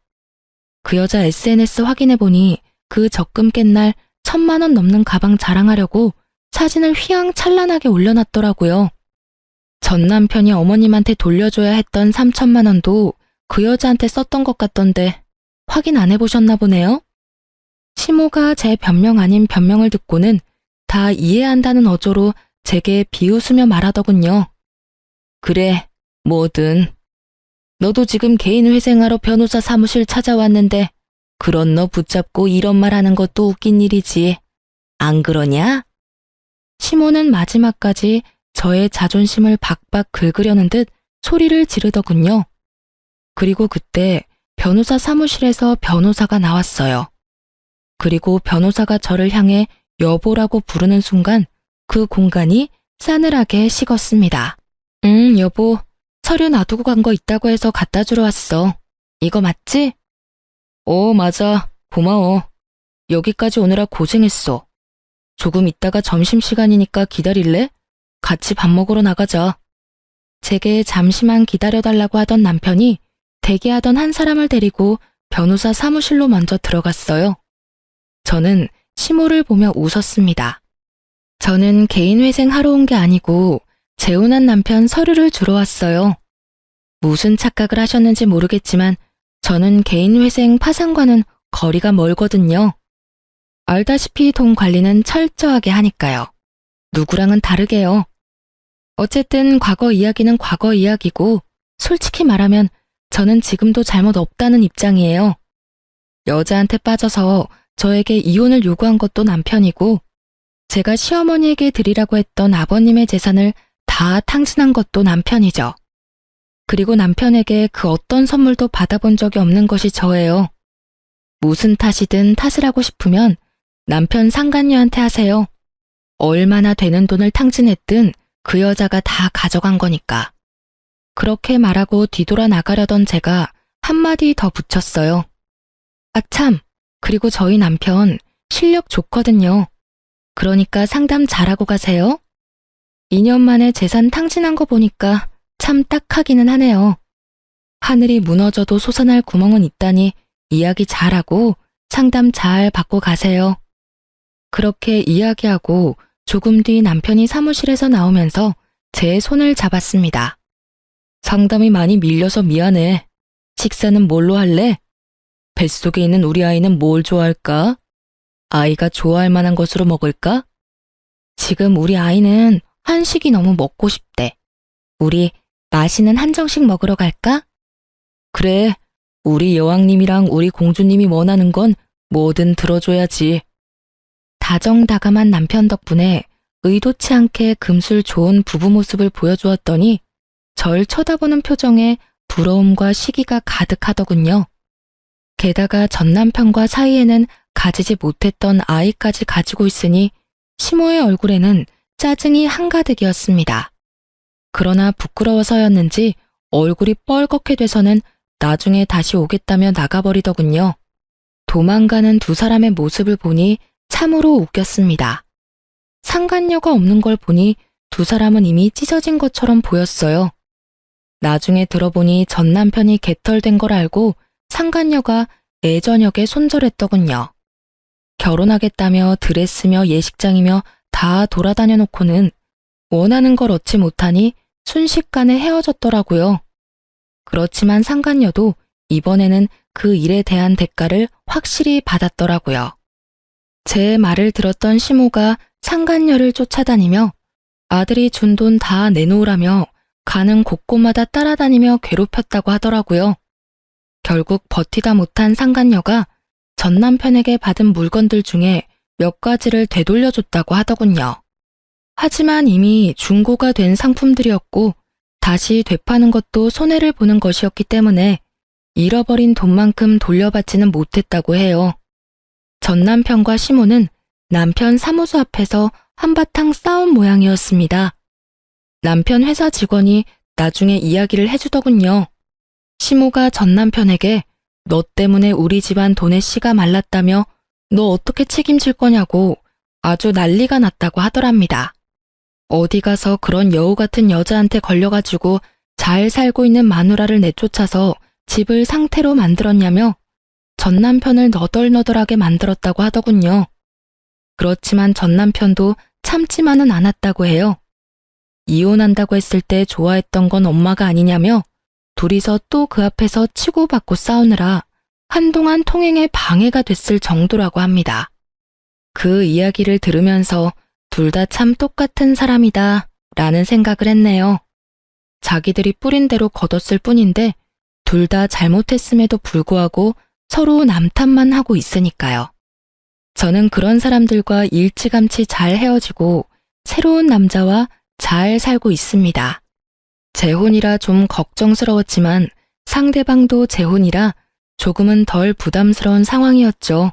그 여자 SNS 확인해보니 그 적금 깬 날 1,000만 원 넘는 가방 자랑하려고 사진을 휘황찬란하게 올려놨더라고요. 전 남편이 어머님한테 돌려줘야 했던 3,000만 원도 그 여자한테 썼던 것 같던데 확인 안 해보셨나 보네요. 시모가 제 변명 아닌 변명을 듣고는 다 이해한다는 어조로 제게 비웃으며 말하더군요. 그래, 뭐든 너도 지금 개인 회생하러 변호사 사무실 찾아왔는데 그런 너 붙잡고 이런 말 하는 것도 웃긴 일이지. 안 그러냐? 시모는 마지막까지 저의 자존심을 박박 긁으려는 듯 소리를 지르더군요. 그리고 그때 변호사 사무실에서 변호사가 나왔어요. 그리고 변호사가 저를 향해 여보라고 부르는 순간 그 공간이 싸늘하게 식었습니다. 여보, 서류 놔두고 간 거 있다고 해서 갖다 주러 왔어. 이거 맞지? 맞아. 고마워. 여기까지 오느라 고생했어. 조금 있다가 점심시간이니까 기다릴래? 같이 밥 먹으러 나가자. 제게 잠시만 기다려달라고 하던 남편이 대기하던 한 사람을 데리고 변호사 사무실로 먼저 들어갔어요. 저는 시모를 보며 웃었습니다. 저는 개인회생 하러 온 게 아니고 재혼한 남편 서류를 주러 왔어요. 무슨 착각을 하셨는지 모르겠지만 저는 개인회생 파산과는 거리가 멀거든요. 알다시피 돈 관리는 철저하게 하니까요. 누구랑은 다르게요. 어쨌든 과거 이야기는 과거 이야기고 솔직히 말하면 저는 지금도 잘못 없다는 입장이에요. 여자한테 빠져서 저에게 이혼을 요구한 것도 남편이고 제가 시어머니에게 드리라고 했던 아버님의 재산을 다 탕진한 것도 남편이죠. 그리고 남편에게 그 어떤 선물도 받아본 적이 없는 것이 저예요. 무슨 탓이든 탓을 하고 싶으면 남편 상간녀한테 하세요. 얼마나 되는 돈을 탕진했든 그 여자가 다 가져간 거니까. 그렇게 말하고 뒤돌아 나가려던 제가 한마디 더 붙였어요. 아 참, 그리고 저희 남편 실력 좋거든요. 그러니까 상담 잘하고 가세요. 2년 만에 재산 탕진한 거 보니까 참 딱하기는 하네요. 하늘이 무너져도 솟아날 구멍은 있다니 이야기 잘하고 상담 잘 받고 가세요. 그렇게 이야기하고 조금 뒤 남편이 사무실에서 나오면서 제 손을 잡았습니다. 상담이 많이 밀려서 미안해. 식사는 뭘로 할래? 뱃속에 있는 우리 아이는 뭘 좋아할까? 아이가 좋아할 만한 것으로 먹을까? 지금 우리 아이는 한식이 너무 먹고 싶대. 우리 맛있는 한정식 먹으러 갈까? 그래, 우리 여왕님이랑 우리 공주님이 원하는 건 뭐든 들어줘야지. 다정다감한 남편 덕분에 의도치 않게 금술 좋은 부부 모습을 보여주었더니 절 쳐다보는 표정에 부러움과 시기가 가득하더군요. 게다가 전 남편과 사이에는 가지지 못했던 아이까지 가지고 있으니 시모의 얼굴에는 짜증이 한가득이었습니다. 그러나 부끄러워서였는지 얼굴이 뻘겋게 돼서는 나중에 다시 오겠다며 나가버리더군요. 도망가는 두 사람의 모습을 보니 참으로 웃겼습니다. 상간녀가 없는 걸 보니 두 사람은 이미 찢어진 것처럼 보였어요. 나중에 들어보니 전 남편이 개털된 걸 알고 상간녀가 애저녁에 손절했더군요. 결혼하겠다며 드레스며 예식장이며 다 돌아다녀 놓고는 원하는 걸 얻지 못하니 순식간에 헤어졌더라고요. 그렇지만 상간녀도 이번에는 그 일에 대한 대가를 확실히 받았더라고요. 제 말을 들었던 시모가 상간녀를 쫓아다니며 아들이 준 돈 다 내놓으라며 가는 곳곳마다 따라다니며 괴롭혔다고 하더라고요. 결국 버티다 못한 상간녀가 전 남편에게 받은 물건들 중에 몇 가지를 되돌려줬다고 하더군요. 하지만 이미 중고가 된 상품들이었고 다시 되파는 것도 손해를 보는 것이었기 때문에 잃어버린 돈만큼 돌려받지는 못했다고 해요. 전 남편과 시모는 남편 사무소 앞에서 한바탕 싸운 모양이었습니다. 남편 회사 직원이 나중에 이야기를 해주더군요. 시모가 전 남편에게 너 때문에 우리 집안 돈의 씨가 말랐다며 너 어떻게 책임질 거냐고 아주 난리가 났다고 하더랍니다. 어디 가서 그런 여우 같은 여자한테 걸려가지고 잘 살고 있는 마누라를 내쫓아서 집을 상태로 만들었냐며 전 남편을 너덜너덜하게 만들었다고 하더군요. 그렇지만 전 남편도 참지만은 않았다고 해요. 이혼한다고 했을 때 좋아했던 건 엄마가 아니냐며 둘이서 또 그 앞에서 치고받고 싸우느라 한동안 통행에 방해가 됐을 정도라고 합니다. 그 이야기를 들으면서 둘 다 참 똑같은 사람이다 라는 생각을 했네요. 자기들이 뿌린 대로 거뒀을 뿐인데 둘 다 잘못했음에도 불구하고 서로 남탓만 하고 있으니까요. 저는 그런 사람들과 일찌감치 잘 헤어지고 새로운 남자와 잘 살고 있습니다. 재혼이라 좀 걱정스러웠지만 상대방도 재혼이라 조금은 덜 부담스러운 상황이었죠.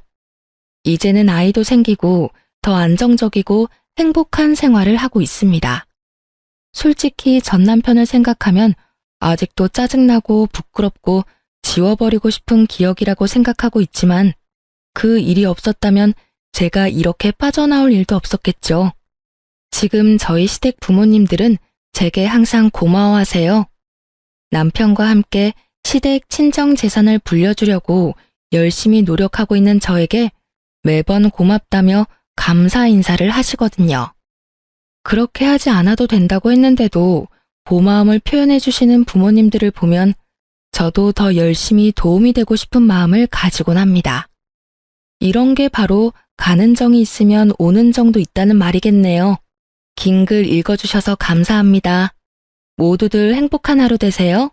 이제는 아이도 생기고 더 안정적이고 행복한 생활을 하고 있습니다. 솔직히 전 남편을 생각하면 아직도 짜증나고 부끄럽고 지워버리고 싶은 기억이라고 생각하고 있지만 그 일이 없었다면 제가 이렇게 빠져나올 일도 없었겠죠. 지금 저희 시댁 부모님들은 제게 항상 고마워하세요. 남편과 함께 시댁 친정 재산을 불려주려고 열심히 노력하고 있는 저에게 매번 고맙다며 감사 인사를 하시거든요. 그렇게 하지 않아도 된다고 했는데도 고마움을 표현해 주시는 부모님들을 보면 저도 더 열심히 도움이 되고 싶은 마음을 가지곤 합니다. 이런 게 바로 가는 정이 있으면 오는 정도 있다는 말이겠네요. 긴 글 읽어주셔서 감사합니다. 모두들 행복한 하루 되세요.